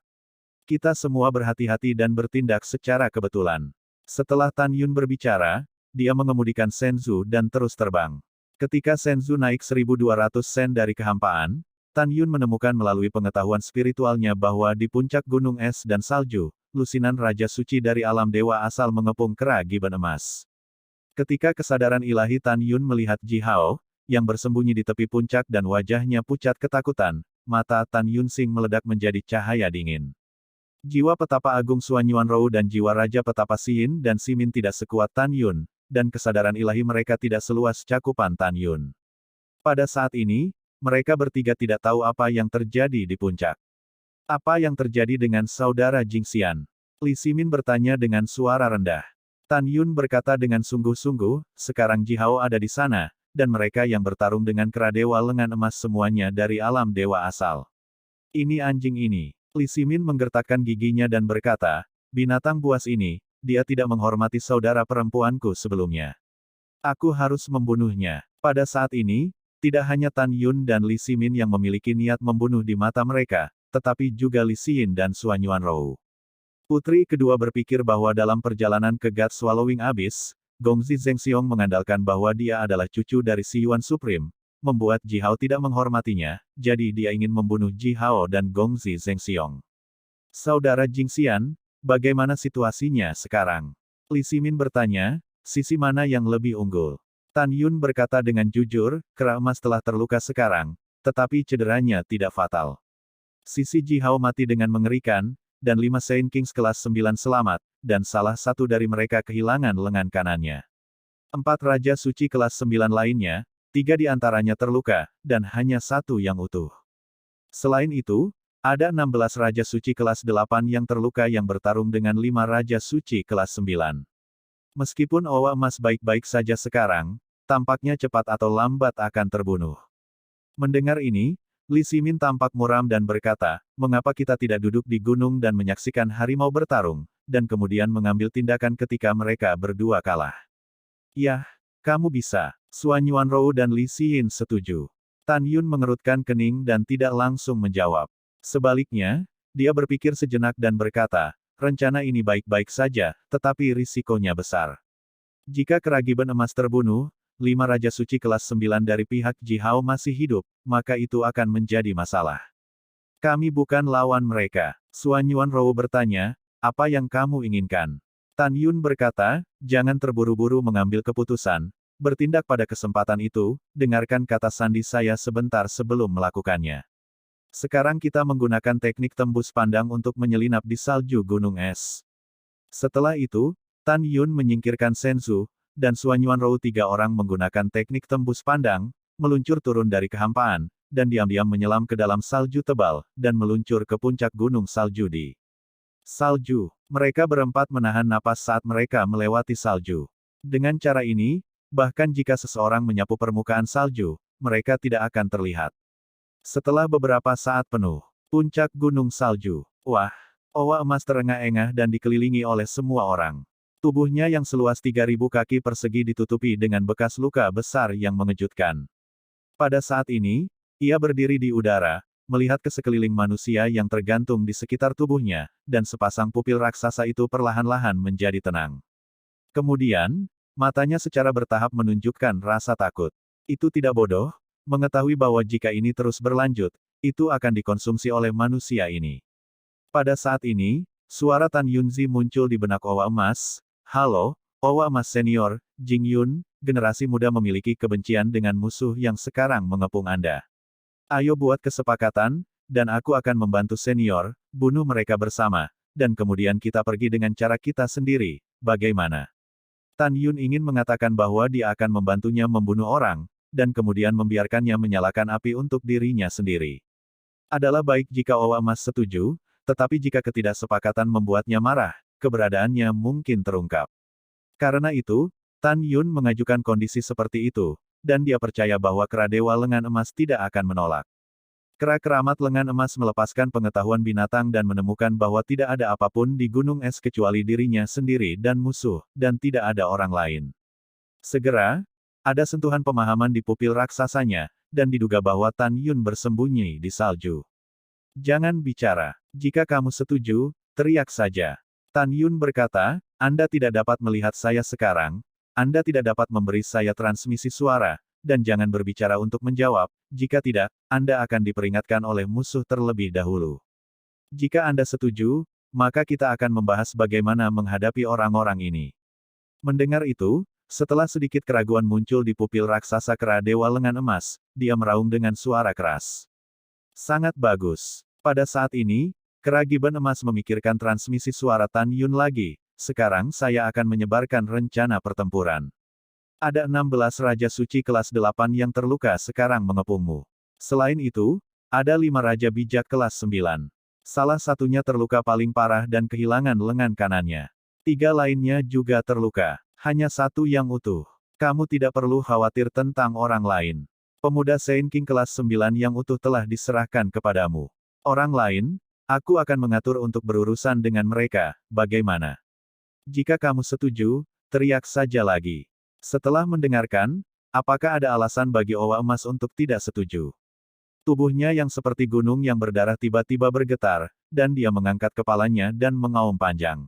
Kita semua berhati-hati dan bertindak secara kebetulan. Setelah Tan Yun berbicara, dia mengemudikan Senzu dan terus terbang. Ketika Senzu naik 1200 sen dari kehampaan, Tan Yun menemukan melalui pengetahuan spiritualnya bahwa di puncak gunung es dan salju, lusinan Raja Suci dari alam dewa asal mengepung kera gibbon emas. Ketika kesadaran ilahi Tan Yun melihat Ji Hao, yang bersembunyi di tepi puncak dan wajahnya pucat ketakutan, mata Tan Yun Sing meledak menjadi cahaya dingin. Jiwa petapa agung Suan Yuanrou dan jiwa Raja petapa Xin dan Simin tidak sekuat Tan Yun, dan kesadaran ilahi mereka tidak seluas cakupan Tan Yun. Pada saat ini, mereka bertiga tidak tahu apa yang terjadi di puncak. Apa yang terjadi dengan saudara Jingxian? Li Simin bertanya dengan suara rendah. Tan Yun berkata dengan sungguh-sungguh, sekarang Ji Hao ada di sana, dan mereka yang bertarung dengan kera dewa lengan emas semuanya dari alam dewa asal. Ini anjing ini. Li Simin menggertakkan giginya dan berkata, binatang buas ini, dia tidak menghormati saudara perempuanku sebelumnya. Aku harus membunuhnya. Pada saat ini, tidak hanya Tan Yun dan Li Simin yang memiliki niat membunuh di mata mereka, tetapi juga Li Xin dan Suan Yuanrou. Putri kedua berpikir bahwa dalam perjalanan ke God Swallowing Abyss, Gongzi Zhengxiong mengandalkan bahwa dia adalah cucu dari Si Yuan Supreme, membuat Ji Hao tidak menghormatinya, jadi dia ingin membunuh Ji Hao dan Gongzi Zhengxiong. Saudara Jingxian, bagaimana situasinya sekarang? Li Simin bertanya, sisi mana yang lebih unggul? Tan Yun berkata dengan jujur, kera emas telah terluka sekarang, tetapi cederanya tidak fatal. Sisi Ji Hao mati dengan mengerikan, dan 5 Saint Kings kelas 9 selamat, dan salah satu dari mereka kehilangan lengan kanannya. 4 Raja Suci kelas 9 lainnya, 3 di antaranya terluka, dan hanya 1 yang utuh. Selain itu, ada 16 Raja Suci kelas 8 yang terluka yang bertarung dengan 5 Raja Suci kelas 9. Meskipun Owa Emas baik-baik saja sekarang, tampaknya cepat atau lambat akan terbunuh. Mendengar ini, Li Ximin tampak muram dan berkata, mengapa kita tidak duduk di gunung dan menyaksikan harimau bertarung, dan kemudian mengambil tindakan ketika mereka berdua kalah. Yah, kamu bisa. Suan Yuanrou dan Li Xin setuju. Tan Yun mengerutkan kening dan tidak langsung menjawab. Sebaliknya, dia berpikir sejenak dan berkata, rencana ini baik-baik saja, tetapi risikonya besar. Jika keragiban emas terbunuh, 5 Raja Suci kelas 9 dari pihak Ji Hao masih hidup, maka itu akan menjadi masalah. Kami bukan lawan mereka. Suan Yuanrou bertanya, apa yang kamu inginkan? Tan Yun berkata, jangan terburu-buru mengambil keputusan, bertindak pada kesempatan itu, dengarkan kata sandi saya sebentar sebelum melakukannya. Sekarang kita menggunakan teknik tembus pandang untuk menyelinap di salju gunung es. Setelah itu, Tan Yun menyingkirkan Senzu, dan Suan Yuanrou 3 orang menggunakan teknik tembus pandang, meluncur turun dari kehampaan, dan diam-diam menyelam ke dalam salju tebal, dan meluncur ke puncak gunung salju di salju. Mereka berempat menahan napas saat mereka melewati salju. Dengan cara ini, bahkan jika seseorang menyapu permukaan salju, mereka tidak akan terlihat. Setelah beberapa saat penuh, puncak gunung salju. Wah, Owa Emas terengah-engah dan dikelilingi oleh semua orang. Tubuhnya yang seluas 3.000 kaki persegi ditutupi dengan bekas luka besar yang mengejutkan. Pada saat ini, ia berdiri di udara, melihat ke sekeliling manusia yang tergantung di sekitar tubuhnya, dan sepasang pupil raksasa itu perlahan-lahan menjadi tenang. Kemudian, matanya secara bertahap menunjukkan rasa takut. Itu tidak bodoh, mengetahui bahwa jika ini terus berlanjut, itu akan dikonsumsi oleh manusia ini. Pada saat ini, suara Tan Yunzi muncul di benak Owa Emas. Halo, Owa Emas Senior, Jing Yun, generasi muda memiliki kebencian dengan musuh yang sekarang mengepung Anda. Ayo buat kesepakatan, dan aku akan membantu senior, bunuh mereka bersama, dan kemudian kita pergi dengan cara kita sendiri, bagaimana? Tan Yun ingin mengatakan bahwa dia akan membantunya membunuh orang, dan kemudian membiarkannya menyalakan api untuk dirinya sendiri. Adalah baik jika Owa Emas setuju, tetapi jika ketidaksepakatan membuatnya marah, keberadaannya mungkin terungkap. Karena itu, Tan Yun mengajukan kondisi seperti itu, dan dia percaya bahwa kera dewa lengan emas tidak akan menolak. Kera keramat lengan emas melepaskan pengetahuan binatang dan menemukan bahwa tidak ada apapun di gunung es kecuali dirinya sendiri dan musuh, dan tidak ada orang lain. Segera, ada sentuhan pemahaman di pupil raksasanya, dan diduga bahwa Tan Yun bersembunyi di salju. Jangan bicara. Jika kamu setuju, teriak saja. Tan Yun berkata, Anda tidak dapat melihat saya sekarang, Anda tidak dapat memberi saya transmisi suara, dan jangan berbicara untuk menjawab, jika tidak, Anda akan diperingatkan oleh musuh terlebih dahulu. Jika Anda setuju, maka kita akan membahas bagaimana menghadapi orang-orang ini. Mendengar itu, setelah sedikit keraguan muncul di pupil raksasa kera dewa lengan emas, dia meraung dengan suara keras. Sangat bagus. Pada saat ini, kera giban emas memikirkan transmisi suara Tan Yun lagi. Sekarang saya akan menyebarkan rencana pertempuran. Ada 16 Raja Suci kelas 8 yang terluka sekarang mengepungmu. Selain itu, ada 5 Raja Bijak kelas 9. Salah satunya terluka paling parah dan kehilangan lengan kanannya. 3 lainnya juga terluka. Hanya 1 yang utuh. Kamu tidak perlu khawatir tentang orang lain. Pemuda Saint King kelas 9 yang utuh telah diserahkan kepadamu. Orang lain, aku akan mengatur untuk berurusan dengan mereka, bagaimana? Jika kamu setuju, teriak saja lagi. Setelah mendengarkan, apakah ada alasan bagi Owa Emas untuk tidak setuju? Tubuhnya yang seperti gunung yang berdarah tiba-tiba bergetar, dan dia mengangkat kepalanya dan mengaum panjang.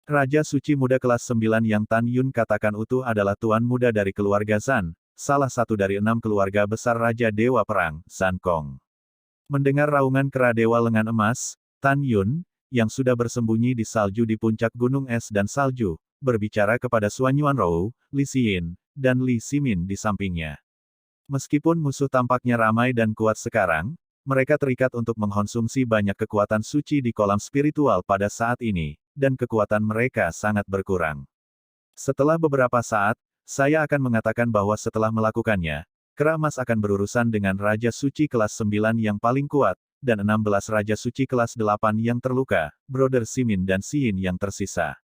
Raja Suci Muda kelas 9 yang Tan Yun katakan utuh adalah tuan muda dari keluarga Zan, salah satu dari 6 keluarga besar Raja Dewa Perang, Zan Kong. Mendengar raungan kera dewa lengan emas, Tan Yun, yang sudah bersembunyi di salju di puncak gunung es dan salju, berbicara kepada Suan Yuanrou, Li Xin, dan Li Ximin di sampingnya. Meskipun musuh tampaknya ramai dan kuat sekarang, mereka terikat untuk mengkonsumsi banyak kekuatan suci di kolam spiritual pada saat ini, dan kekuatan mereka sangat berkurang. Setelah beberapa saat, saya akan mengatakan bahwa setelah melakukannya, Kera Emas akan berurusan dengan Raja Suci kelas 9 yang paling kuat, dan 16 Raja Suci kelas 8 yang terluka, Brother Simin dan Xin yang tersisa.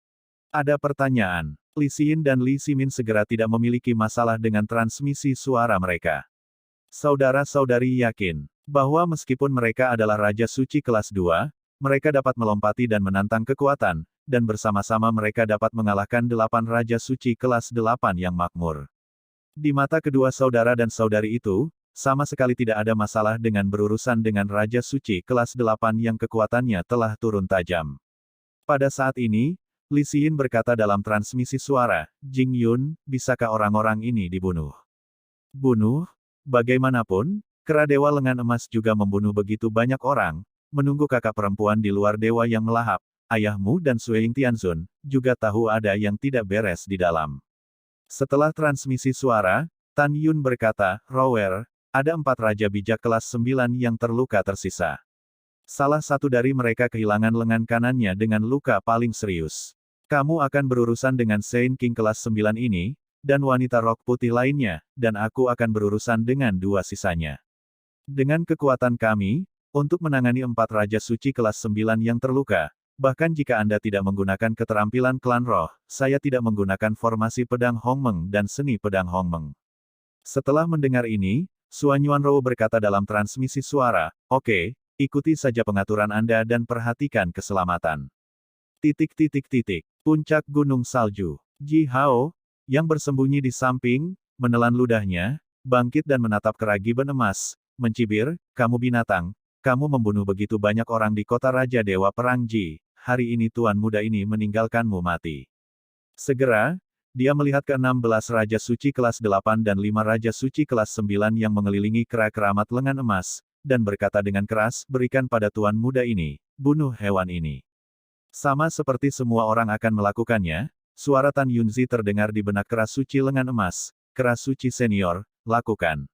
Ada pertanyaan. Li Xin dan Li Simin segera tidak memiliki masalah dengan transmisi suara mereka. Saudara-saudari yakin bahwa meskipun mereka adalah Raja Suci kelas 2, mereka dapat melompati dan menantang kekuatan, dan bersama-sama mereka dapat mengalahkan 8 Raja Suci kelas 8 yang makmur. Di mata kedua saudara dan saudari itu, sama sekali tidak ada masalah dengan berurusan dengan Raja Suci kelas 8 yang kekuatannya telah turun tajam. Pada saat ini, Li Xin berkata dalam transmisi suara, Jing Yun, bisakah orang-orang ini dibunuh? Bunuh? Bagaimanapun, Kera Dewa Lengan Emas juga membunuh begitu banyak orang, menunggu kakak perempuan di luar dewa yang melahap, ayahmu dan Sui Ying Tianzun, juga tahu ada yang tidak beres di dalam. Setelah transmisi suara, Tan Yun berkata, Rower, ada 4 Raja Bijak kelas 9 yang terluka tersisa. Salah satu dari mereka kehilangan lengan kanannya dengan luka paling serius. Kamu akan berurusan dengan Saint King kelas 9 ini, dan wanita rok putih lainnya, dan aku akan berurusan dengan 2 sisanya. Dengan kekuatan kami, untuk menangani 4 Raja Suci kelas 9 yang terluka, bahkan jika Anda tidak menggunakan keterampilan klan roh, saya tidak menggunakan formasi pedang Hongmeng dan seni pedang Hongmeng. Setelah mendengar ini, Suan Yuanrou berkata dalam transmisi suara, Oke, ikuti saja pengaturan Anda dan perhatikan keselamatan. Puncak Gunung Salju. Ji Hao, yang bersembunyi di samping, menelan ludahnya, bangkit dan menatap Kera Giben Emas, mencibir, kamu binatang, kamu membunuh begitu banyak orang di kota Raja Dewa Perang Ji. Hari ini tuan muda ini meninggalkanmu mati. Segera, dia melihat ke-16 Raja Suci kelas 8 dan 5 Raja Suci kelas 9 yang mengelilingi Kera Keramat Lengan Emas, dan berkata dengan keras, berikan pada tuan muda ini, bunuh hewan ini. Sama seperti semua orang akan melakukannya, suara Tan Yunzi terdengar di benak Kera Suci Lengan Emas, Kera Suci Senior, lakukan.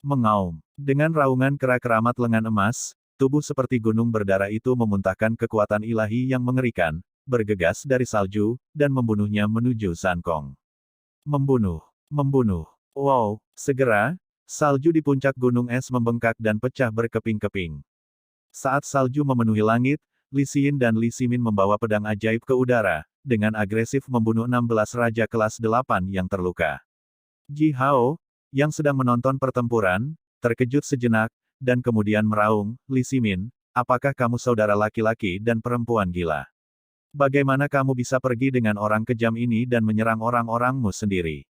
Mengaum. Dengan raungan Kera Keramat Lengan Emas, tubuh seperti gunung berdarah itu memuntahkan kekuatan ilahi yang mengerikan, bergegas dari salju, dan membunuhnya menuju Zankong. Membunuh. Wow, segera, salju di puncak gunung es membengkak dan pecah berkeping-keping. Saat salju memenuhi langit, Li Xin dan Li Simin membawa pedang ajaib ke udara, dengan agresif membunuh 16 Raja kelas 8 yang terluka. Ji Hao, yang sedang menonton pertempuran, terkejut sejenak, dan kemudian meraung, Li Simin, apakah kamu saudara laki-laki dan perempuan gila? Bagaimana kamu bisa pergi dengan orang kejam ini dan menyerang orang-orangmu sendiri?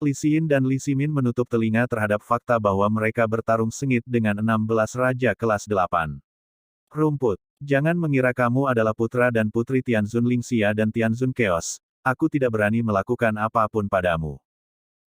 Li Xin dan Li Simin menutup telinga terhadap fakta bahwa mereka bertarung sengit dengan 16 Raja kelas 8. Rumput. Jangan mengira kamu adalah putra dan putri Tianzun Lingxia dan Tianzun Chaos. Aku tidak berani melakukan apapun padamu.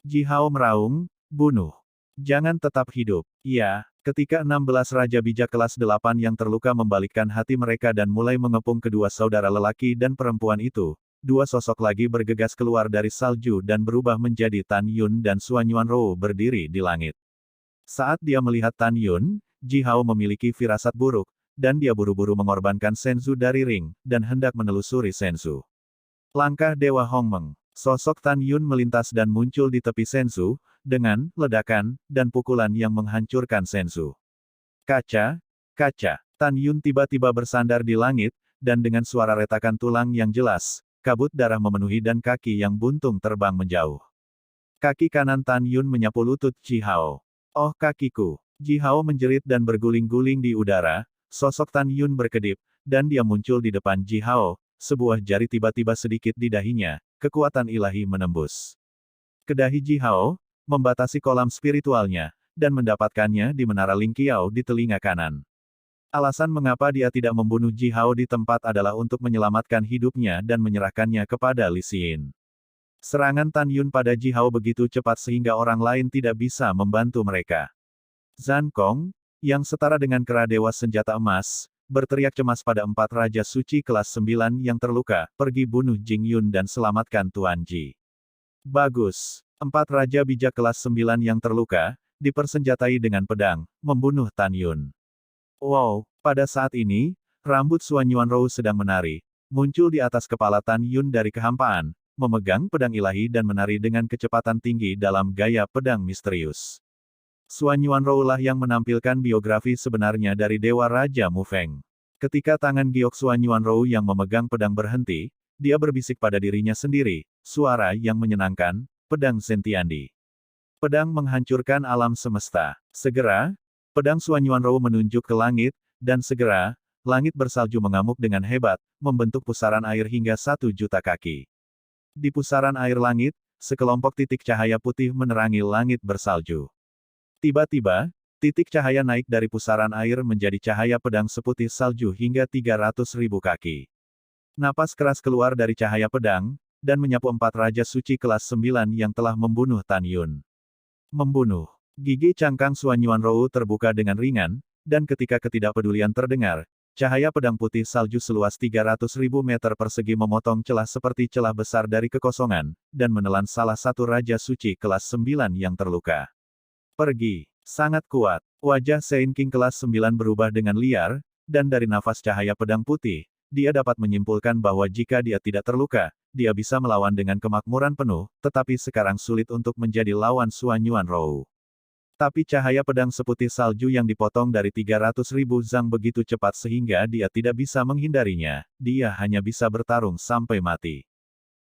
Ji Hao meraung, bunuh. Jangan tetap hidup. Ya, ketika 16 Raja Bijak kelas 8 yang terluka membalikkan hati mereka dan mulai mengepung kedua saudara lelaki dan perempuan itu, 2 sosok lagi bergegas keluar dari salju dan berubah menjadi Tan Yun dan Suan Yuanrou berdiri di langit. Saat dia melihat Tan Yun, Ji Hao memiliki firasat buruk, dan dia buru-buru mengorbankan Senzu dari ring, dan hendak menelusuri Senzu. Langkah Dewa Hongmeng. Sosok Tan Yun melintas dan muncul di tepi Senzu, dengan ledakan dan pukulan yang menghancurkan Senzu. Kaca. Tan Yun tiba-tiba bersandar di langit, dan dengan suara retakan tulang yang jelas, kabut darah memenuhi dan kaki yang buntung terbang menjauh. Kaki kanan Tan Yun menyapu lutut Ji Hao. Oh kakiku. Ji Hao menjerit dan berguling-guling di udara, sosok Tan Yun berkedip, dan dia muncul di depan Ji Hao, sebuah jari tiba-tiba sedikit di dahinya, kekuatan ilahi menembus ke dahi Ji Hao, membatasi kolam spiritualnya, dan mendapatkannya di menara Ling Qiao di telinga kanan. Alasan mengapa dia tidak membunuh Ji Hao di tempat adalah untuk menyelamatkan hidupnya dan menyerahkannya kepada Li Xin. Serangan Tan Yun pada Ji Hao begitu cepat sehingga orang lain tidak bisa membantu mereka. Zankong, yang setara dengan Kera Dewa Senjata Emas, berteriak cemas pada 4 Raja Suci kelas 9 yang terluka, pergi bunuh Jing Yun dan selamatkan Tuan Ji. Bagus. 4 Raja Bijak kelas 9 yang terluka, dipersenjatai dengan pedang, membunuh Tan Yun. Wow, pada saat ini, rambut Suan Yuanrou sedang menari, muncul di atas kepala Tan Yun dari kehampaan, memegang pedang ilahi dan menari dengan kecepatan tinggi dalam gaya pedang misterius. Suan Yuanrou lah yang menampilkan biografi sebenarnya dari Dewa Raja Mu Feng. Ketika tangan giok Suan Yuanrou yang memegang pedang berhenti, dia berbisik pada dirinya sendiri, suara yang menyenangkan, pedang Zentiandi. Pedang menghancurkan alam semesta. Segera, pedang Suan Yuanrou menunjuk ke langit, dan segera, langit bersalju mengamuk dengan hebat, membentuk pusaran air hingga 1 juta kaki. Di pusaran air langit, sekelompok titik cahaya putih menerangi langit bersalju. Tiba-tiba, titik cahaya naik dari pusaran air menjadi cahaya pedang seputih salju hingga 300.000 kaki. Napas keras keluar dari cahaya pedang, dan menyapu 4 Raja Suci kelas 9 yang telah membunuh Tan Yun. Membunuh. Gigi cangkang Suan Yuanrou terbuka dengan ringan, dan ketika ketidakpedulian terdengar, cahaya pedang putih salju seluas 300.000 meter persegi memotong celah seperti celah besar dari kekosongan, dan menelan salah satu Raja Suci kelas 9 yang terluka. Pergi. Sangat kuat. Wajah Sein King kelas 9 berubah dengan liar, dan dari nafas cahaya pedang putih, dia dapat menyimpulkan bahwa jika dia tidak terluka, dia bisa melawan dengan kemakmuran penuh, tetapi sekarang sulit untuk menjadi lawan Suan Yuanrou. Tapi cahaya pedang seputih salju yang dipotong dari 300.000 zang begitu cepat sehingga dia tidak bisa menghindarinya, dia hanya bisa bertarung sampai mati.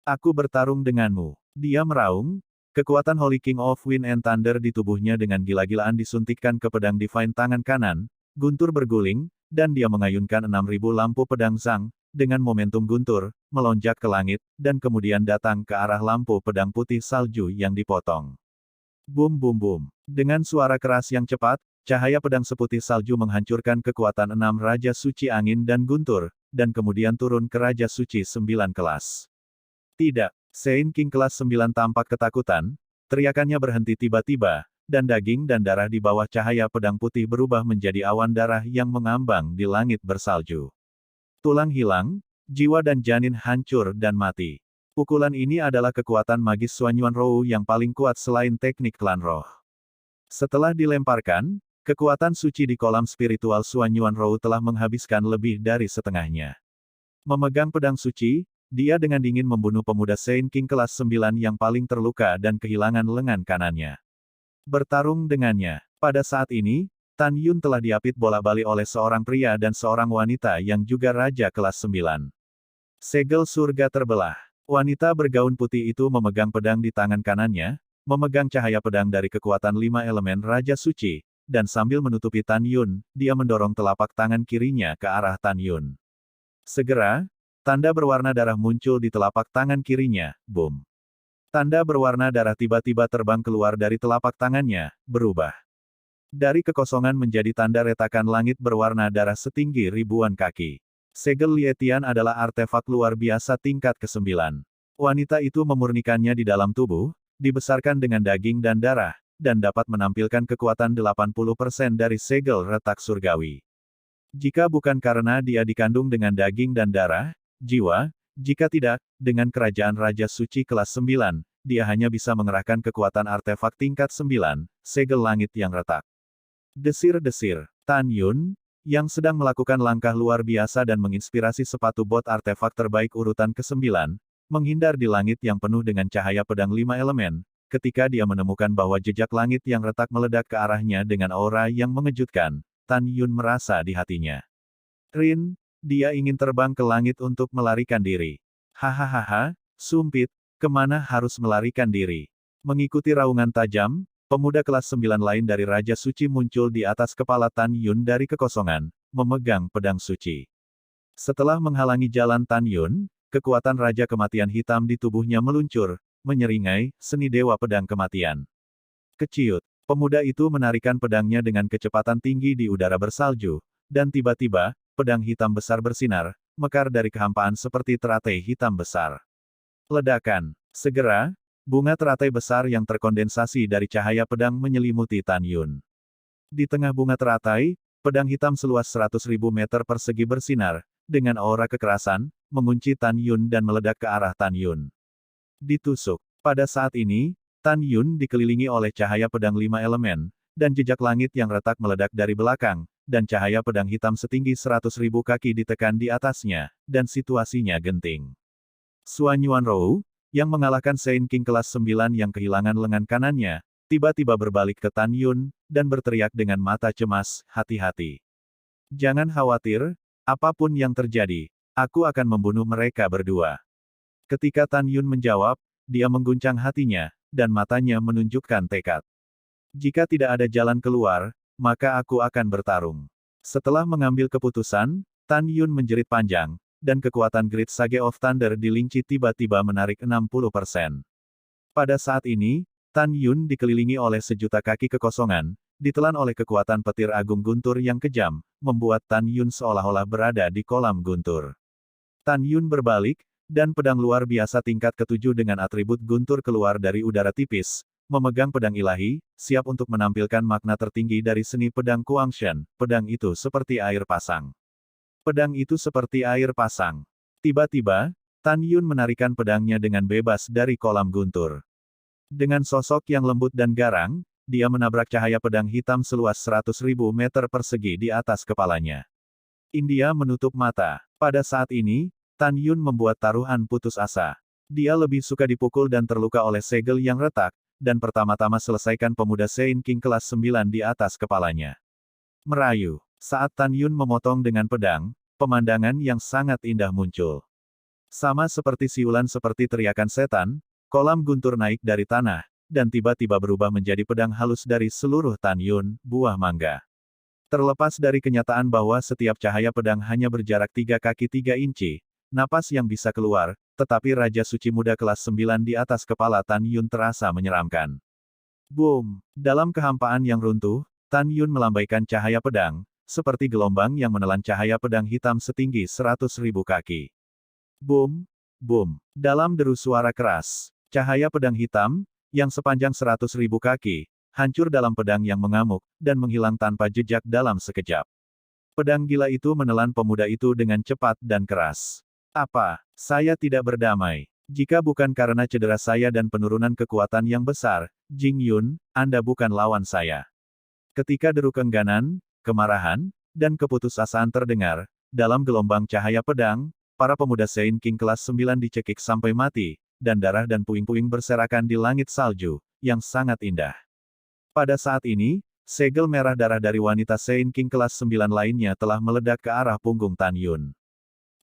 Aku bertarung denganmu. Dia meraung. Kekuatan Holy King of Wind and Thunder di tubuhnya dengan gila-gilaan disuntikkan ke pedang Divine tangan kanan, guntur berguling, dan dia mengayunkan 6.000 lampu pedang Zhang, dengan momentum guntur, melonjak ke langit, dan kemudian datang ke arah lampu pedang putih salju yang dipotong. Bum bum bum. Dengan suara keras yang cepat, cahaya pedang seputih salju menghancurkan kekuatan 6 Raja Suci angin dan guntur, dan kemudian turun ke Raja Suci 9 kelas. Tidak. Sein King kelas 9 tampak ketakutan, teriakannya berhenti tiba-tiba, dan daging dan darah di bawah cahaya pedang putih berubah menjadi awan darah yang mengambang di langit bersalju. Tulang hilang, jiwa dan janin hancur dan mati. Pukulan ini adalah kekuatan magis Suan Yuanrou yang paling kuat selain teknik klan roh. Setelah dilemparkan, kekuatan suci di kolam spiritual Suan Yuanrou telah menghabiskan lebih dari setengahnya. Memegang pedang suci, dia dengan dingin membunuh pemuda Sein King kelas 9 yang paling terluka dan kehilangan lengan kanannya. Bertarung dengannya. Pada saat ini, Tan Yun telah diapit bolak-balik oleh seorang pria dan seorang wanita yang juga raja kelas 9. Segel surga terbelah. Wanita bergaun putih itu memegang pedang di tangan kanannya, memegang cahaya pedang dari kekuatan 5 elemen Raja Suci, dan sambil menutupi Tan Yun, dia mendorong telapak tangan kirinya ke arah Tan Yun. Segera, tanda berwarna darah muncul di telapak tangan kirinya, boom. Tanda berwarna darah tiba-tiba terbang keluar dari telapak tangannya, berubah. Dari kekosongan menjadi tanda retakan langit berwarna darah setinggi ribuan kaki. Segel Lietian adalah artefak luar biasa tingkat ke-9. Wanita itu memurnikannya di dalam tubuh, dibesarkan dengan daging dan darah, dan dapat menampilkan kekuatan 80% dari segel retak surgawi. Jika bukan karena dia dikandung dengan daging dan darah, jiwa, jika tidak, dengan kerajaan Raja Suci kelas 9, dia hanya bisa mengerahkan kekuatan artefak tingkat 9, segel langit yang retak. Desir-desir, Tan Yun, yang sedang melakukan langkah luar biasa dan menginspirasi sepatu bot artefak terbaik urutan ke-9, menghindar di langit yang penuh dengan cahaya pedang 5 elemen, ketika dia menemukan bahwa jejak langit yang retak meledak ke arahnya dengan aura yang mengejutkan, Tan Yun merasa di hatinya. Rin, dia ingin terbang ke langit untuk melarikan diri. Hahaha, sumpit, kemana harus melarikan diri? Mengikuti raungan tajam, pemuda kelas 9 lain dari Raja Suci muncul di atas kepala Tan Yun dari kekosongan, memegang pedang suci. Setelah menghalangi jalan Tan Yun, kekuatan Raja Kematian Hitam di tubuhnya meluncur, menyeringai, seni Dewa Pedang Kematian. Keciut, pemuda itu menarikan pedangnya dengan kecepatan tinggi di udara bersalju, dan tiba-tiba, pedang hitam besar bersinar, mekar dari kehampaan seperti teratai hitam besar. Ledakan. Segera, bunga teratai besar yang terkondensasi dari cahaya pedang menyelimuti Tan Yun. Di tengah bunga teratai, pedang hitam seluas 100.000 meter persegi bersinar, dengan aura kekerasan, mengunci Tan Yun dan meledak ke arah Tan Yun. Ditusuk. Pada saat ini, Tan Yun dikelilingi oleh cahaya pedang 5 elemen, dan jejak langit yang retak meledak dari belakang, dan cahaya pedang hitam setinggi 100.000 kaki ditekan di atasnya, dan situasinya genting. Suan Yuanrou, yang mengalahkan Saint King kelas 9 yang kehilangan lengan kanannya, tiba-tiba berbalik ke Tan Yun, dan berteriak dengan mata cemas, hati-hati. Jangan khawatir, apapun yang terjadi, aku akan membunuh mereka berdua. Ketika Tan Yun menjawab, dia mengguncang hatinya, dan matanya menunjukkan tekad. Jika tidak ada jalan keluar, maka aku akan bertarung. Setelah mengambil keputusan, Tan Yun menjerit panjang, dan kekuatan Great Sage of Thunder di Ling Chi tiba-tiba menarik 60%. Pada saat ini, Tan Yun dikelilingi oleh sejuta kaki kekosongan, ditelan oleh kekuatan petir agung guntur yang kejam, membuat Tan Yun seolah-olah berada di kolam guntur. Tan Yun berbalik, dan pedang luar biasa tingkat ke-7 dengan atribut guntur keluar dari udara tipis, memegang pedang ilahi, siap untuk menampilkan makna tertinggi dari seni pedang Kuangshen. Pedang itu seperti air pasang. Pedang itu seperti air pasang. Tiba-tiba, Tan Yun menarikan pedangnya dengan bebas dari kolam guntur. Dengan sosok yang lembut dan garang, dia menabrak cahaya pedang hitam seluas 100.000 meter persegi di atas kepalanya. India menutup mata. Pada saat ini, Tan Yun membuat taruhan putus asa. Dia lebih suka dipukul dan terluka oleh segel yang retak, dan pertama-tama selesaikan pemuda Saint King kelas 9 di atas kepalanya. Merayu. Saat Tan Yun memotong dengan pedang, pemandangan yang sangat indah muncul. Sama seperti siulan seperti teriakan setan, kolam guntur naik dari tanah, dan tiba-tiba berubah menjadi pedang halus dari seluruh Tan Yun, buah mangga. Terlepas dari kenyataan bahwa setiap cahaya pedang hanya berjarak 3 kaki 3 inci, napas yang bisa keluar, tetapi Raja Suci Muda kelas 9 di atas kepala Tan Yun terasa menyeramkan. Boom! Dalam kehampaan yang runtuh, Tan Yun melambaikan cahaya pedang, seperti gelombang yang menelan cahaya pedang hitam setinggi 100.000 kaki. Boom! Boom! Dalam deru suara keras, cahaya pedang hitam, yang sepanjang 100.000 kaki, hancur dalam pedang yang mengamuk, dan menghilang tanpa jejak dalam sekejap. Pedang gila itu menelan pemuda itu dengan cepat dan keras. Apa? Saya tidak berdamai. Jika bukan karena cedera saya dan penurunan kekuatan yang besar, Jing Yun, Anda bukan lawan saya. Ketika deru keengganan, kemarahan, dan keputusasaan terdengar, dalam gelombang cahaya pedang, para pemuda Saint King kelas 9 dicekik sampai mati, dan darah dan puing-puing berserakan di langit salju, yang sangat indah. Pada saat ini, segel merah darah dari wanita Saint King kelas 9 lainnya telah meledak ke arah punggung Tan Yun.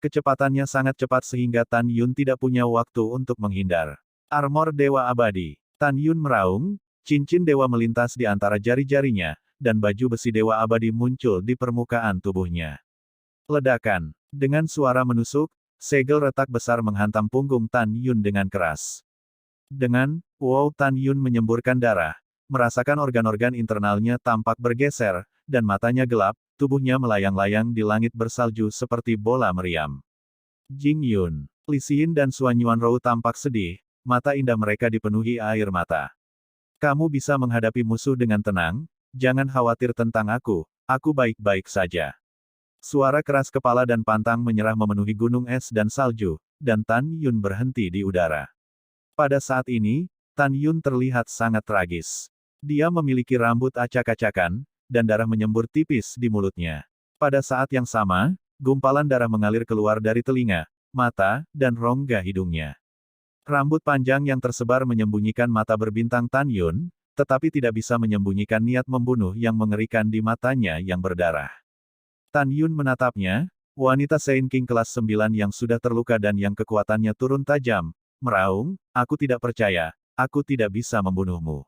Kecepatannya sangat cepat sehingga Tan Yun tidak punya waktu untuk menghindar. Armor Dewa Abadi. Tan Yun meraung, cincin dewa melintas di antara jari-jarinya, dan baju besi Dewa Abadi muncul di permukaan tubuhnya. Ledakan. Dengan suara menusuk, segel retak besar menghantam punggung Tan Yun dengan keras. Dengan, wow, Tan Yun menyemburkan darah, merasakan organ-organ internalnya tampak bergeser, dan matanya gelap, tubuhnya melayang-layang di langit bersalju seperti bola meriam. Jing Yun, Li Xin dan Xuan Yuanrou tampak sedih, mata indah mereka dipenuhi air mata. Kamu bisa menghadapi musuh dengan tenang, jangan khawatir tentang aku baik-baik saja. Suara keras kepala dan pantang menyerah memenuhi gunung es dan salju, dan Tan Yun berhenti di udara. Pada saat ini, Tan Yun terlihat sangat tragis. Dia memiliki rambut acak-acakan, dan darah menyembur tipis di mulutnya. Pada saat yang sama, gumpalan darah mengalir keluar dari telinga, mata, dan rongga hidungnya. Rambut panjang yang tersebar menyembunyikan mata berbintang Tan Yun, tetapi tidak bisa menyembunyikan niat membunuh yang mengerikan di matanya yang berdarah. Tan Yun menatapnya, wanita Saint King kelas 9 yang sudah terluka dan yang kekuatannya turun tajam, meraung, aku tidak percaya, aku tidak bisa membunuhmu.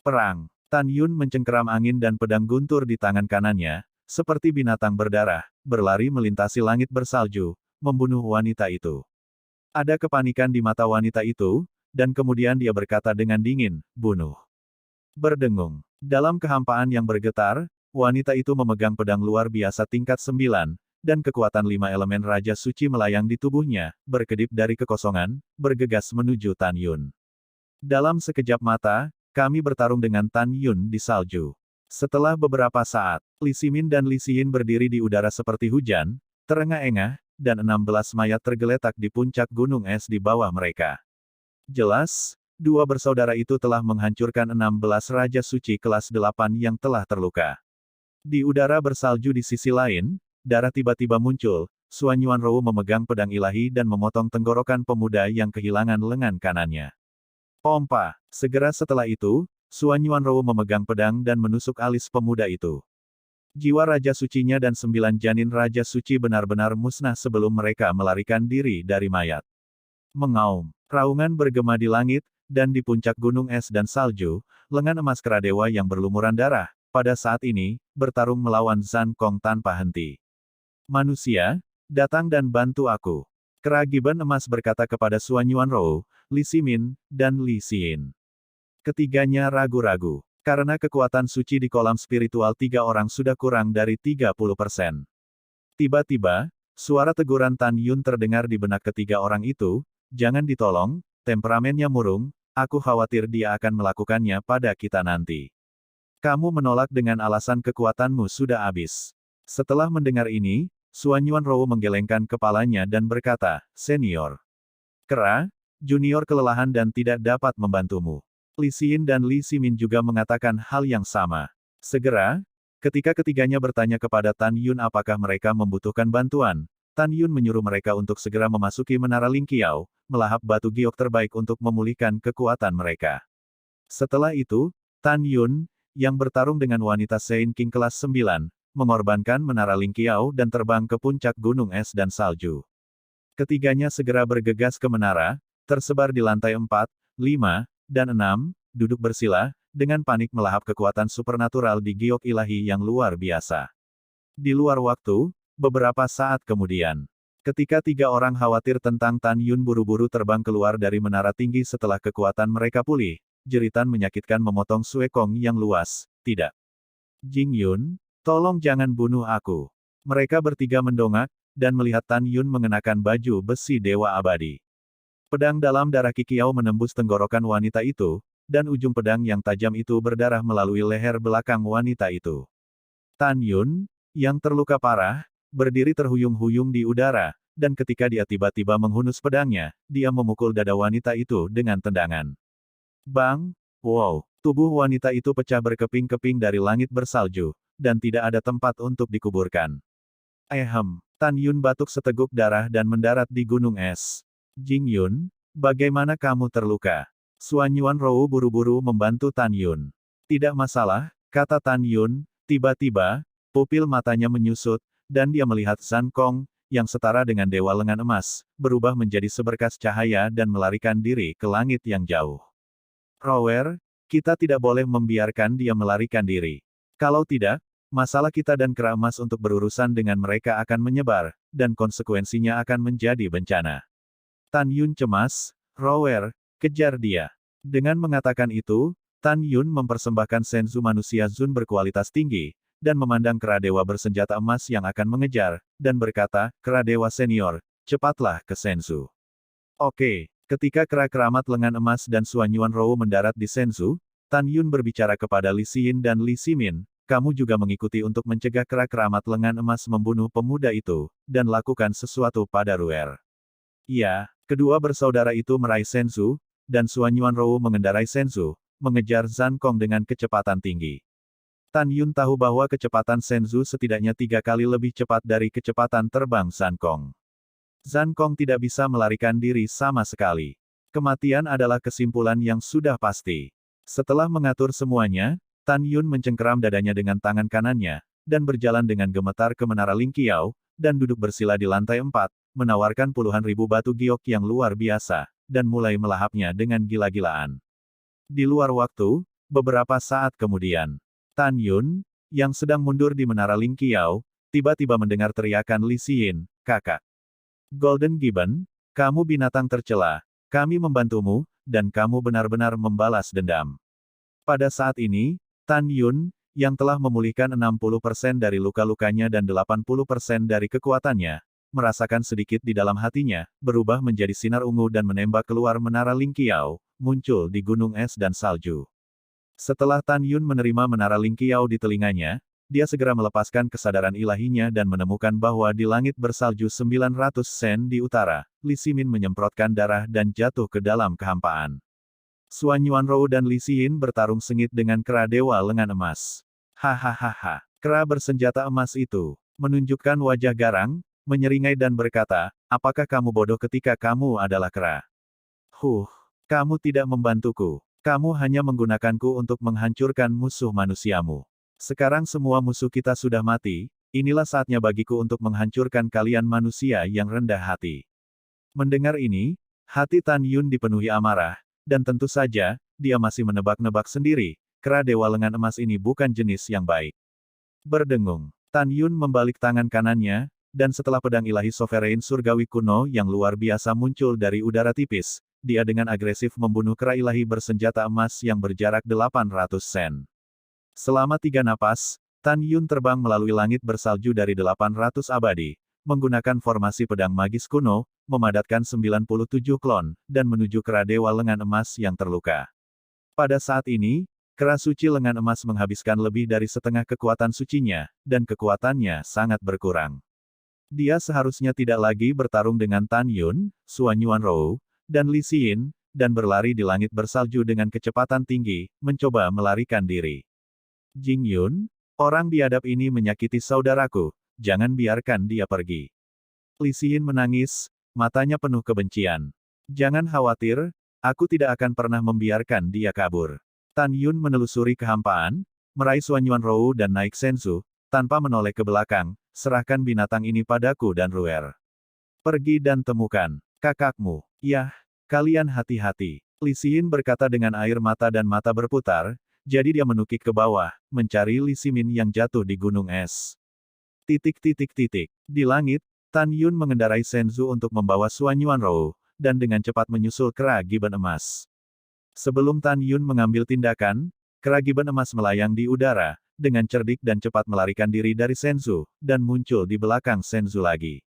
Perang. Tan Yun mencengkeram angin dan pedang guntur di tangan kanannya, seperti binatang berdarah, berlari melintasi langit bersalju, membunuh wanita itu. Ada kepanikan di mata wanita itu, dan kemudian dia berkata dengan dingin, bunuh. Berdengung. Dalam kehampaan yang bergetar, wanita itu memegang pedang luar biasa tingkat 9, dan kekuatan 5 elemen Raja Suci melayang di tubuhnya, berkedip dari kekosongan, bergegas menuju Tan Yun. Dalam sekejap mata, kami bertarung dengan Tan Yun di salju. Setelah beberapa saat, Li Ximin dan Li Xin berdiri di udara seperti hujan, terengah-engah, dan 16 mayat tergeletak di puncak gunung es di bawah mereka. Jelas, dua bersaudara itu telah menghancurkan 16 Raja Suci kelas 8 yang telah terluka. Di udara bersalju di sisi lain, darah tiba-tiba muncul, Suan Yuanrou memegang pedang ilahi dan memotong tenggorokan pemuda yang kehilangan lengan kanannya. Pompa! Segera setelah itu, Suan Yuanrou memegang pedang dan menusuk alis pemuda itu. Jiwa Raja Sucinya dan 9 janin Raja Suci benar-benar musnah sebelum mereka melarikan diri dari mayat. Mengaum. Raungan bergema di langit, dan di puncak gunung es dan salju, lengan emas kera dewa yang berlumuran darah, pada saat ini, bertarung melawan Zhan Kong tanpa henti. Manusia, datang dan bantu aku. Kera Giban emas berkata kepada Suan Yuanrou, Li Ximin, dan Li Xin. Ketiganya ragu-ragu. Karena kekuatan suci di kolam spiritual 3 orang sudah kurang dari 30%. Tiba-tiba, suara teguran Tan Yun terdengar di benak ketiga orang itu, jangan ditolong, temperamennya murung, aku khawatir dia akan melakukannya pada kita nanti. Kamu menolak dengan alasan kekuatanmu sudah habis. Setelah mendengar ini, Suan Yuanrou menggelengkan kepalanya dan berkata, Senior. Kera, junior kelelahan dan tidak dapat membantumu. Li Xin dan Li Ximin juga mengatakan hal yang sama. Segera, ketika ketiganya bertanya kepada Tan Yun apakah mereka membutuhkan bantuan, Tan Yun menyuruh mereka untuk segera memasuki Menara Ling Qiao, melahap batu giok terbaik untuk memulihkan kekuatan mereka. Setelah itu, Tan Yun, yang bertarung dengan wanita Saint King kelas 9, mengorbankan Menara Ling Qiao dan terbang ke puncak gunung es dan salju. Ketiganya segera bergegas ke menara, tersebar di lantai 4, 5, dan 6, duduk bersila, dengan panik melahap kekuatan supernatural di giok ilahi yang luar biasa. Di luar waktu, beberapa saat kemudian, ketika 3 orang khawatir tentang Tan Yun buru-buru terbang keluar dari menara tinggi setelah kekuatan mereka pulih, jeritan menyakitkan memotong Sue Kong yang luas, tidak. Jing Yun, tolong jangan bunuh aku. Mereka bertiga mendongak, dan melihat Tan Yun mengenakan baju besi Dewa Abadi. Pedang dalam darah Kikiao menembus tenggorokan wanita itu, dan ujung pedang yang tajam itu berdarah melalui leher belakang wanita itu. Tan Yun, yang terluka parah, berdiri terhuyung-huyung di udara, dan ketika dia tiba-tiba menghunus pedangnya, dia memukul dada wanita itu dengan tendangan. Bang! Wow! Tubuh wanita itu pecah berkeping-keping dari langit bersalju, dan tidak ada tempat untuk dikuburkan. Tan Yun batuk seteguk darah dan mendarat di gunung es. Jing Yun, bagaimana kamu terluka? Suan Yuanrou buru-buru membantu Tan Yun. Tidak masalah, kata Tan Yun, tiba-tiba, pupil matanya menyusut, dan dia melihat Zhan Kong, yang setara dengan Dewa Lengan Emas, berubah menjadi seberkas cahaya dan melarikan diri ke langit yang jauh. Rower, kita tidak boleh membiarkan dia melarikan diri. Kalau tidak, masalah kita dan Kera Emas untuk berurusan dengan mereka akan menyebar, dan konsekuensinya akan menjadi bencana. Tan Yun cemas, Rower, kejar dia. Dengan mengatakan itu, Tan Yun mempersembahkan senzu manusia Zun berkualitas tinggi, dan memandang kera dewa bersenjata emas yang akan mengejar, dan berkata, kera dewa senior, cepatlah ke senzu. Oke, ketika kera keramat lengan emas dan Suan Yuanrou mendarat di senzu, Tan Yun berbicara kepada Li Xin dan Li Ximin, kamu juga mengikuti untuk mencegah kera keramat lengan emas membunuh pemuda itu, dan lakukan sesuatu pada Ruer. Iya, kedua bersaudara itu meraih senzu, dan Suan Yuanrou mengendarai senzu, mengejar Zhan Kong dengan kecepatan tinggi. Tan Yun tahu bahwa kecepatan senzu setidaknya 3 kali lebih cepat dari kecepatan terbang Zhan Kong. Zhan Kong tidak bisa melarikan diri sama sekali. Kematian adalah kesimpulan yang sudah pasti. Setelah mengatur semuanya, Tan Yun mencengkeram dadanya dengan tangan kanannya, dan berjalan dengan gemetar ke Menara Ling Qiao, dan duduk bersila di lantai 4, menawarkan puluhan ribu batu giok yang luar biasa, dan mulai melahapnya dengan gila-gilaan. Di luar waktu, beberapa saat kemudian, Tan Yun, yang sedang mundur di Menara Ling Qiao, tiba-tiba mendengar teriakan Li Xin, kakak. Golden Gibbon, kamu binatang tercela, kami membantumu, dan kamu benar-benar membalas dendam. Pada saat ini, Tan Yun, yang telah memulihkan 60% dari luka-lukanya dan 80% dari kekuatannya, merasakan sedikit di dalam hatinya, berubah menjadi sinar ungu dan menembak keluar Menara Ling Qiao, muncul di gunung es dan salju. Setelah Tan Yun menerima Menara Ling Qiao di telinganya, dia segera melepaskan kesadaran ilahinya dan menemukan bahwa di langit bersalju 900 sen di utara, Li Ximin menyemprotkan darah dan jatuh ke dalam kehampaan. Suan Yuanrou dan Li Xin bertarung sengit dengan kera dewa lengan emas. Hahaha, kera bersenjata emas itu menunjukkan wajah garang, menyeringai dan berkata, apakah kamu bodoh ketika kamu adalah kera? Kamu tidak membantuku. Kamu hanya menggunakanku untuk menghancurkan musuh manusiamu. Sekarang semua musuh kita sudah mati, inilah saatnya bagiku untuk menghancurkan kalian manusia yang rendah hati. Mendengar ini, hati Tan Yun dipenuhi amarah, dan tentu saja, dia masih menebak-nebak sendiri, kera dewa lengan emas ini bukan jenis yang baik. Berdengung, Tan Yun membalik tangan kanannya, dan setelah pedang ilahi sovereign surgawi kuno yang luar biasa muncul dari udara tipis, dia dengan agresif membunuh kera ilahi bersenjata emas yang berjarak 800 sen. Selama 3 napas, Tan Yun terbang melalui langit bersalju dari 800 abadi, menggunakan formasi pedang magis kuno, memadatkan 97 klon, dan menuju kera dewa lengan emas yang terluka. Pada saat ini, kera suci lengan emas menghabiskan lebih dari setengah kekuatan sucinya, dan kekuatannya sangat berkurang. Dia seharusnya tidak lagi bertarung dengan Tan Yun, Suan Yuanrou, dan Li Xin, dan berlari di langit bersalju dengan kecepatan tinggi, mencoba melarikan diri. Jing Yun, orang biadab ini menyakiti saudaraku, jangan biarkan dia pergi. Li Xin menangis, matanya penuh kebencian. Jangan khawatir, aku tidak akan pernah membiarkan dia kabur. Tan Yun menelusuri kehampaan, meraih Suan Yuanrou dan naik Senzu, tanpa menoleh ke belakang, serahkan binatang ini padaku dan Ruer. Pergi dan temukan kakakmu. Yah, kalian hati-hati. Li Xin berkata dengan air mata dan mata berputar, jadi dia menukik ke bawah, mencari Li Ximin yang jatuh di gunung es. Di langit, Tan Yun mengendarai Senzu untuk membawa Suan Yuanrou, dan dengan cepat menyusul kera gibbon emas. Sebelum Tan Yun mengambil tindakan, kera gibbon emas melayang di udara, dengan cerdik dan cepat melarikan diri dari Senzu, dan muncul di belakang Senzu lagi.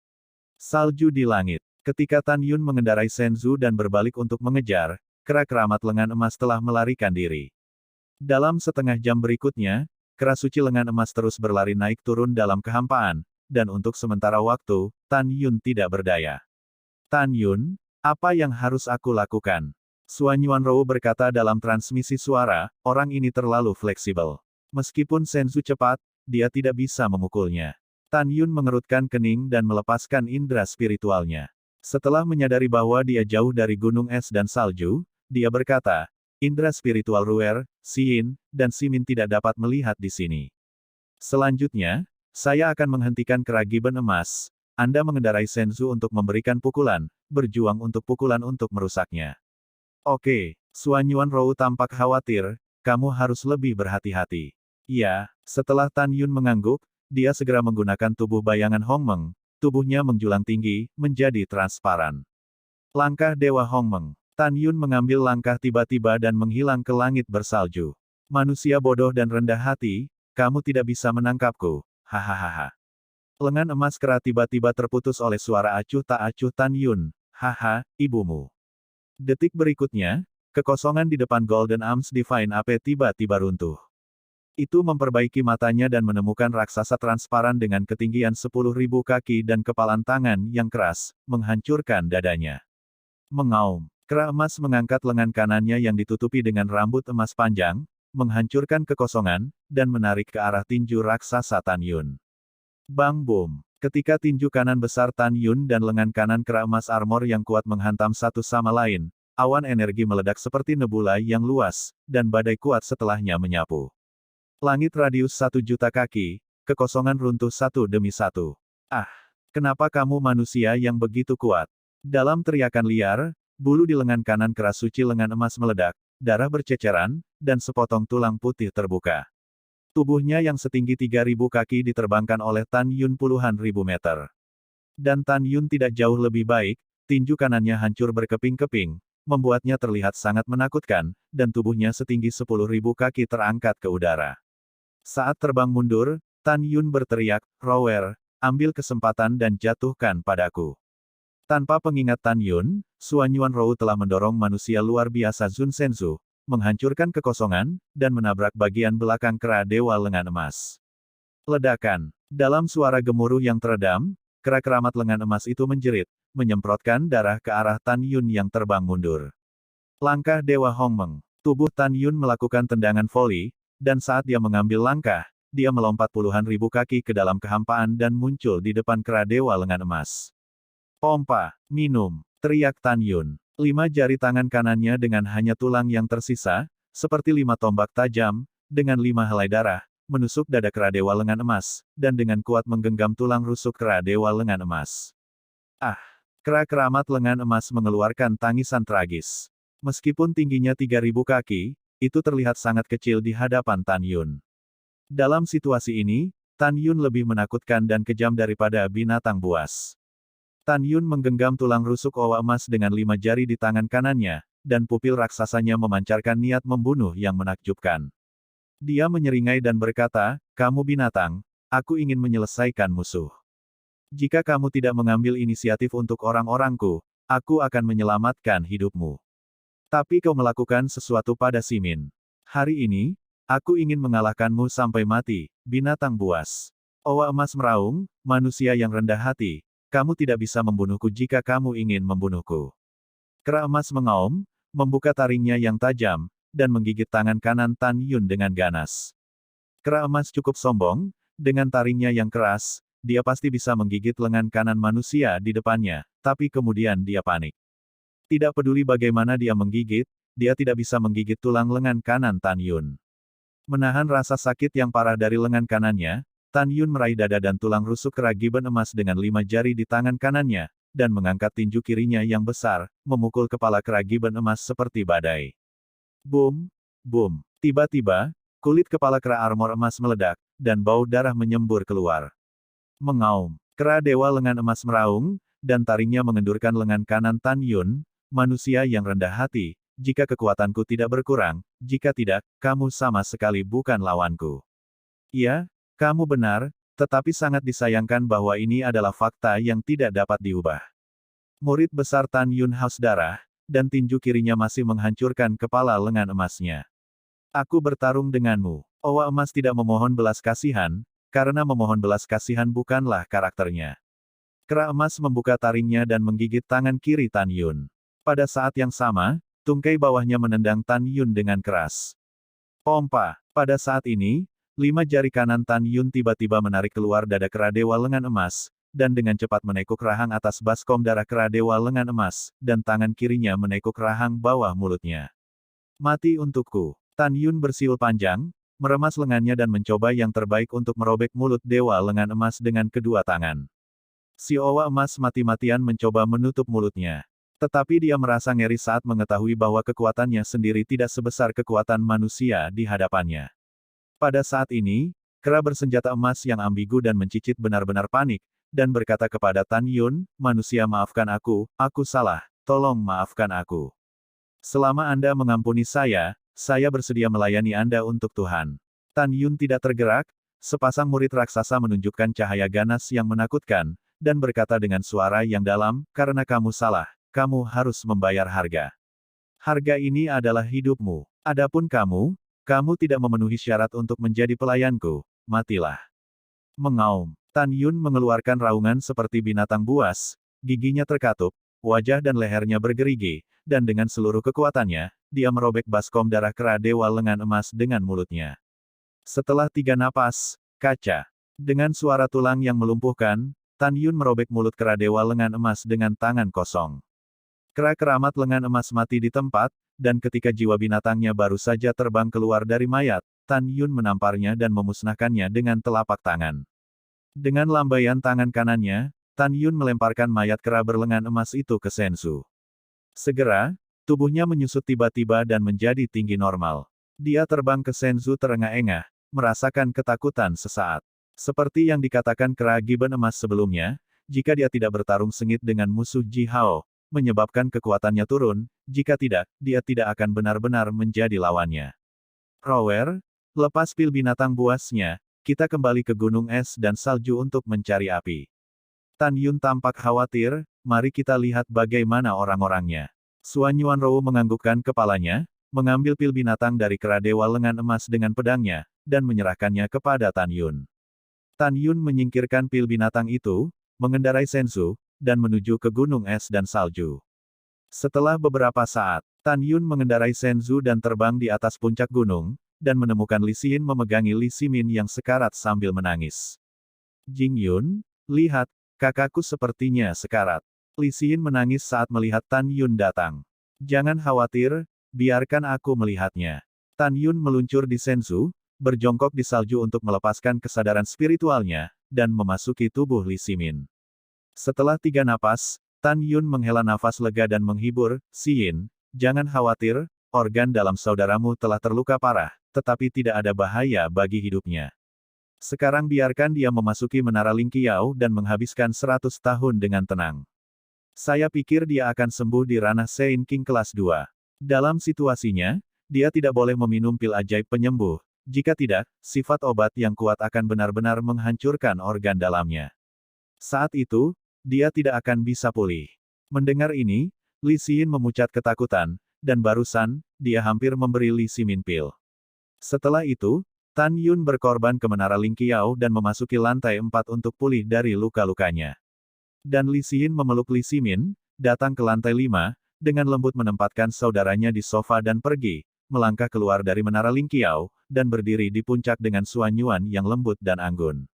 Salju di langit. Ketika Tan Yun mengendarai Senzu dan berbalik untuk mengejar, kera keramat lengan emas telah melarikan diri. Dalam setengah jam berikutnya, kera suci lengan emas terus berlari naik turun dalam kehampaan, dan untuk sementara waktu, Tan Yun tidak berdaya. Tan Yun, apa yang harus aku lakukan? Suan Yuanrou berkata dalam transmisi suara, orang ini terlalu fleksibel. Meskipun Senzu cepat, dia tidak bisa memukulnya. Tan Yun mengerutkan kening dan melepaskan indera spiritualnya. Setelah menyadari bahwa dia jauh dari gunung es dan salju, dia berkata, indera spiritual Ruer, Xin, dan Ximin tidak dapat melihat di sini. Selanjutnya, saya akan menghentikan kera gibbon emas. Anda mengendarai Senzu untuk memberikan pukulan, berjuang untuk pukulan untuk merusaknya. Oke, Suan Yuanrou tampak khawatir, kamu harus lebih berhati-hati. Ya, setelah Tan Yun mengangguk, dia segera menggunakan tubuh bayangan Hongmeng. Tubuhnya menjulang tinggi, menjadi transparan. Langkah Dewa Hongmeng. Tan Yun mengambil langkah tiba-tiba dan menghilang ke langit bersalju. Manusia bodoh dan rendah hati, kamu tidak bisa menangkapku. Hahaha. Lengan emas kera tiba-tiba terputus oleh suara acuh tak acuh Tan Yun. Haha, ibumu. Detik berikutnya, kekosongan di depan Golden Arms Divine Ape tiba-tiba runtuh. Itu memperbaiki matanya dan menemukan raksasa transparan dengan ketinggian 10.000 kaki dan kepalan tangan yang keras, menghancurkan dadanya. Mengaum, kera emas mengangkat lengan kanannya yang ditutupi dengan rambut emas panjang, menghancurkan kekosongan, dan menarik ke arah tinju raksasa Tan Yun. Bang boom! Ketika tinju kanan besar Tan Yun dan lengan kanan kera emas armor yang kuat menghantam satu sama lain, awan energi meledak seperti nebula yang luas, dan badai kuat setelahnya menyapu. Langit radius 1 juta kaki, kekosongan runtuh satu demi satu. Ah, kenapa kamu manusia yang begitu kuat? Dalam teriakan liar, bulu di lengan kanan kera suci lengan emas meledak, darah berceceran, dan sepotong tulang putih terbuka. Tubuhnya yang setinggi 3.000 kaki diterbangkan oleh Tan Yun puluhan ribu meter. Dan Tan Yun tidak jauh lebih baik, tinju kanannya hancur berkeping-keping, membuatnya terlihat sangat menakutkan, dan tubuhnya setinggi 10.000 kaki terangkat ke udara. Saat terbang mundur, Tan Yun berteriak, Rower, ambil kesempatan dan jatuhkan padaku. Tanpa pengingat Tan Yun, Suan Yuanrou telah mendorong manusia luar biasa Zun Senzu, menghancurkan kekosongan, dan menabrak bagian belakang kera dewa lengan emas. Ledakan. Dalam suara gemuruh yang teredam, kera keramat lengan emas itu menjerit, menyemprotkan darah ke arah Tan Yun yang terbang mundur. Langkah Dewa Hongmeng. Tubuh Tan Yun melakukan tendangan voli, dan saat dia mengambil langkah, dia melompat puluhan ribu kaki ke dalam kehampaan dan muncul di depan kera dewa lengan emas. Pompa, minum, teriak Tan Yun. 5 jari tangan kanannya dengan hanya tulang yang tersisa, seperti 5 tombak tajam, dengan 5 helai darah, menusuk dada kera dewa lengan emas, dan dengan kuat menggenggam tulang rusuk kera dewa lengan emas. Ah! Kera keramat lengan emas mengeluarkan tangisan tragis. Meskipun tingginya 3.000 kaki, itu terlihat sangat kecil di hadapan Tan Yun. Dalam situasi ini, Tan Yun lebih menakutkan dan kejam daripada binatang buas. Tan Yun menggenggam tulang rusuk owa emas dengan 5 jari di tangan kanannya, dan pupil raksasanya memancarkan niat membunuh yang menakjubkan. Dia menyeringai dan berkata, "Kamu binatang, aku ingin menyelesaikan musuh. Jika kamu tidak mengambil inisiatif untuk orang-orangku, aku akan menyelamatkan hidupmu. Tapi kau melakukan sesuatu pada Simin. Hari ini, aku ingin mengalahkanmu sampai mati, binatang buas." Owa emas meraung, "Manusia yang rendah hati, kamu tidak bisa membunuhku jika kamu ingin membunuhku." Kera emas mengaum, membuka taringnya yang tajam, dan menggigit tangan kanan Tan Yun dengan ganas. Kera emas cukup sombong, dengan taringnya yang keras, dia pasti bisa menggigit lengan kanan manusia di depannya, tapi kemudian dia panik. Tidak peduli bagaimana dia menggigit, dia tidak bisa menggigit tulang lengan kanan Tan Yun. Menahan rasa sakit yang parah dari lengan kanannya, Tan Yun meraih dada dan tulang rusuk kera gibbon emas dengan 5 jari di tangan kanannya, dan mengangkat tinju kirinya yang besar, memukul kepala kera gibbon emas seperti badai. Boom! Boom! Tiba-tiba, kulit kepala kera armor emas meledak, dan bau darah menyembur keluar. Mengaum. Kera dewa lengan emas meraung, dan taringnya mengendurkan lengan kanan Tan Yun, "Manusia yang rendah hati, jika kekuatanku tidak berkurang, jika tidak, kamu sama sekali bukan lawanku." "Iya, kamu benar, tetapi sangat disayangkan bahwa ini adalah fakta yang tidak dapat diubah." Murid besar Tan Yun haus darah, dan tinju kirinya masih menghancurkan kepala lengan emasnya. "Aku bertarung denganmu." Owa emas tidak memohon belas kasihan, karena memohon belas kasihan bukanlah karakternya. Kera emas membuka taringnya dan menggigit tangan kiri Tan Yun. Pada saat yang sama, tungkai bawahnya menendang Tan Yun dengan keras. Pompa! Pada saat ini, 5 jari kanan Tan Yun tiba-tiba menarik keluar dada kera dewa lengan emas, dan dengan cepat menekuk rahang atas baskom darah kera dewa lengan emas, dan tangan kirinya menekuk rahang bawah mulutnya. "Mati untukku." Tan Yun bersiul panjang, meremas lengannya dan mencoba yang terbaik untuk merobek mulut dewa lengan emas dengan kedua tangan. Si owa emas mati-matian mencoba menutup mulutnya. Tetapi dia merasa ngeri saat mengetahui bahwa kekuatannya sendiri tidak sebesar kekuatan manusia di hadapannya. Pada saat ini, kera bersenjata emas yang ambigu dan mencicit benar-benar panik, dan berkata kepada Tan Yun, "Manusia maafkan aku salah, tolong maafkan aku. Selama Anda mengampuni saya bersedia melayani Anda untuk Tuhan." Tan Yun tidak tergerak, sepasang murid raksasa menunjukkan cahaya ganas yang menakutkan, dan berkata dengan suara yang dalam, "Karena kamu salah, kamu harus membayar harga. Harga ini adalah hidupmu. Adapun kamu tidak memenuhi syarat untuk menjadi pelayanku, matilah." Mengaum. Tan Yun mengeluarkan raungan seperti binatang buas, giginya terkatup, wajah dan lehernya bergerigi, dan dengan seluruh kekuatannya, dia merobek baskom darah kera dewa lengan emas dengan mulutnya. Setelah 3 napas, kaca. Dengan suara tulang yang melumpuhkan, Tan Yun merobek mulut kera dewa lengan emas dengan tangan kosong. Kera keramat lengan emas mati di tempat, dan ketika jiwa binatangnya baru saja terbang keluar dari mayat, Tan Yun menamparnya dan memusnahkannya dengan telapak tangan. Dengan lambaian tangan kanannya, Tan Yun melemparkan mayat kera berlengan emas itu ke Sensu. Segera, tubuhnya menyusut tiba-tiba dan menjadi tinggi normal. Dia terbang ke Sensu terengah-engah, merasakan ketakutan sesaat. Seperti yang dikatakan kera gibbon emas sebelumnya, jika dia tidak bertarung sengit dengan musuh Ji Hao, menyebabkan kekuatannya turun, jika tidak, dia tidak akan benar-benar menjadi lawannya. "Rower, lepas pil binatang buasnya, kita kembali ke gunung es dan salju untuk mencari api." Tan Yun tampak khawatir, "Mari kita lihat bagaimana orang-orangnya." Suan Yuanrou menganggukkan kepalanya, mengambil pil binatang dari kera dewa lengan emas dengan pedangnya, dan menyerahkannya kepada Tan Yun. Tan Yun menyingkirkan pil binatang itu, mengendarai Sensu, dan menuju ke gunung es dan salju. Setelah beberapa saat, Tan Yun mengendarai Senzu dan terbang di atas puncak gunung, dan menemukan Li Xin memegangi Li Ximin yang sekarat sambil menangis. Jing Yun, lihat, kakakku sepertinya sekarat. Li Xin menangis saat melihat Tan Yun datang. Jangan khawatir, biarkan aku melihatnya. Tan Yun meluncur di Senzu, berjongkok di salju untuk melepaskan kesadaran spiritualnya, dan memasuki tubuh Li Ximin. Setelah 3 napas, Tan Yun menghela nafas lega dan menghibur, Xin, jangan khawatir, organ dalam saudaramu telah terluka parah, tetapi tidak ada bahaya bagi hidupnya. Sekarang biarkan dia memasuki Menara Ling Qiao dan menghabiskan 100 tahun dengan tenang. Saya pikir dia akan sembuh di ranah Saint King kelas 2. Dalam situasinya, dia tidak boleh meminum pil ajaib penyembuh. Jika tidak, sifat obat yang kuat akan benar-benar menghancurkan organ dalamnya. Saat itu, dia tidak akan bisa pulih. Mendengar ini, Li Xin memucat ketakutan, dan barusan, dia hampir memberi Li Ximin pil. Setelah itu, Tan Yun berkorban ke Menara Ling Qiao dan memasuki lantai 4 untuk pulih dari luka-lukanya. Dan Li Xin memeluk Li Ximin, datang ke lantai 5, dengan lembut menempatkan saudaranya di sofa dan pergi, melangkah keluar dari Menara Ling Qiao, dan berdiri di puncak dengan suanyuan yang lembut dan anggun.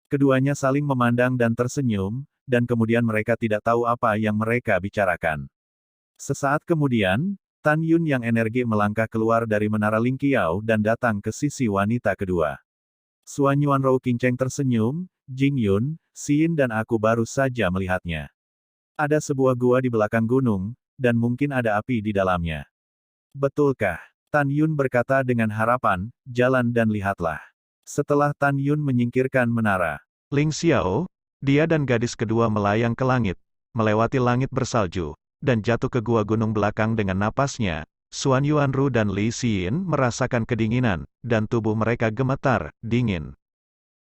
Keduanya saling memandang dan tersenyum, dan kemudian mereka tidak tahu apa yang mereka bicarakan. Sesaat kemudian, Tan Yun yang energi melangkah keluar dari Menara Ling Qiao dan datang ke sisi wanita kedua. Suanyuan Rou Qinceng tersenyum, Jing Yun, Xin dan aku baru saja melihatnya. Ada sebuah gua di belakang gunung, dan mungkin ada api di dalamnya. Betulkah? Tan Yun berkata dengan harapan, jalan dan lihatlah. Setelah Tan Yun menyingkirkan menara Ling Xiao, dia dan gadis kedua melayang ke langit, melewati langit bersalju, dan jatuh ke gua gunung belakang dengan napasnya. Xuan Yuanru dan Li Xin merasakan kedinginan, dan tubuh mereka gemetar, dingin.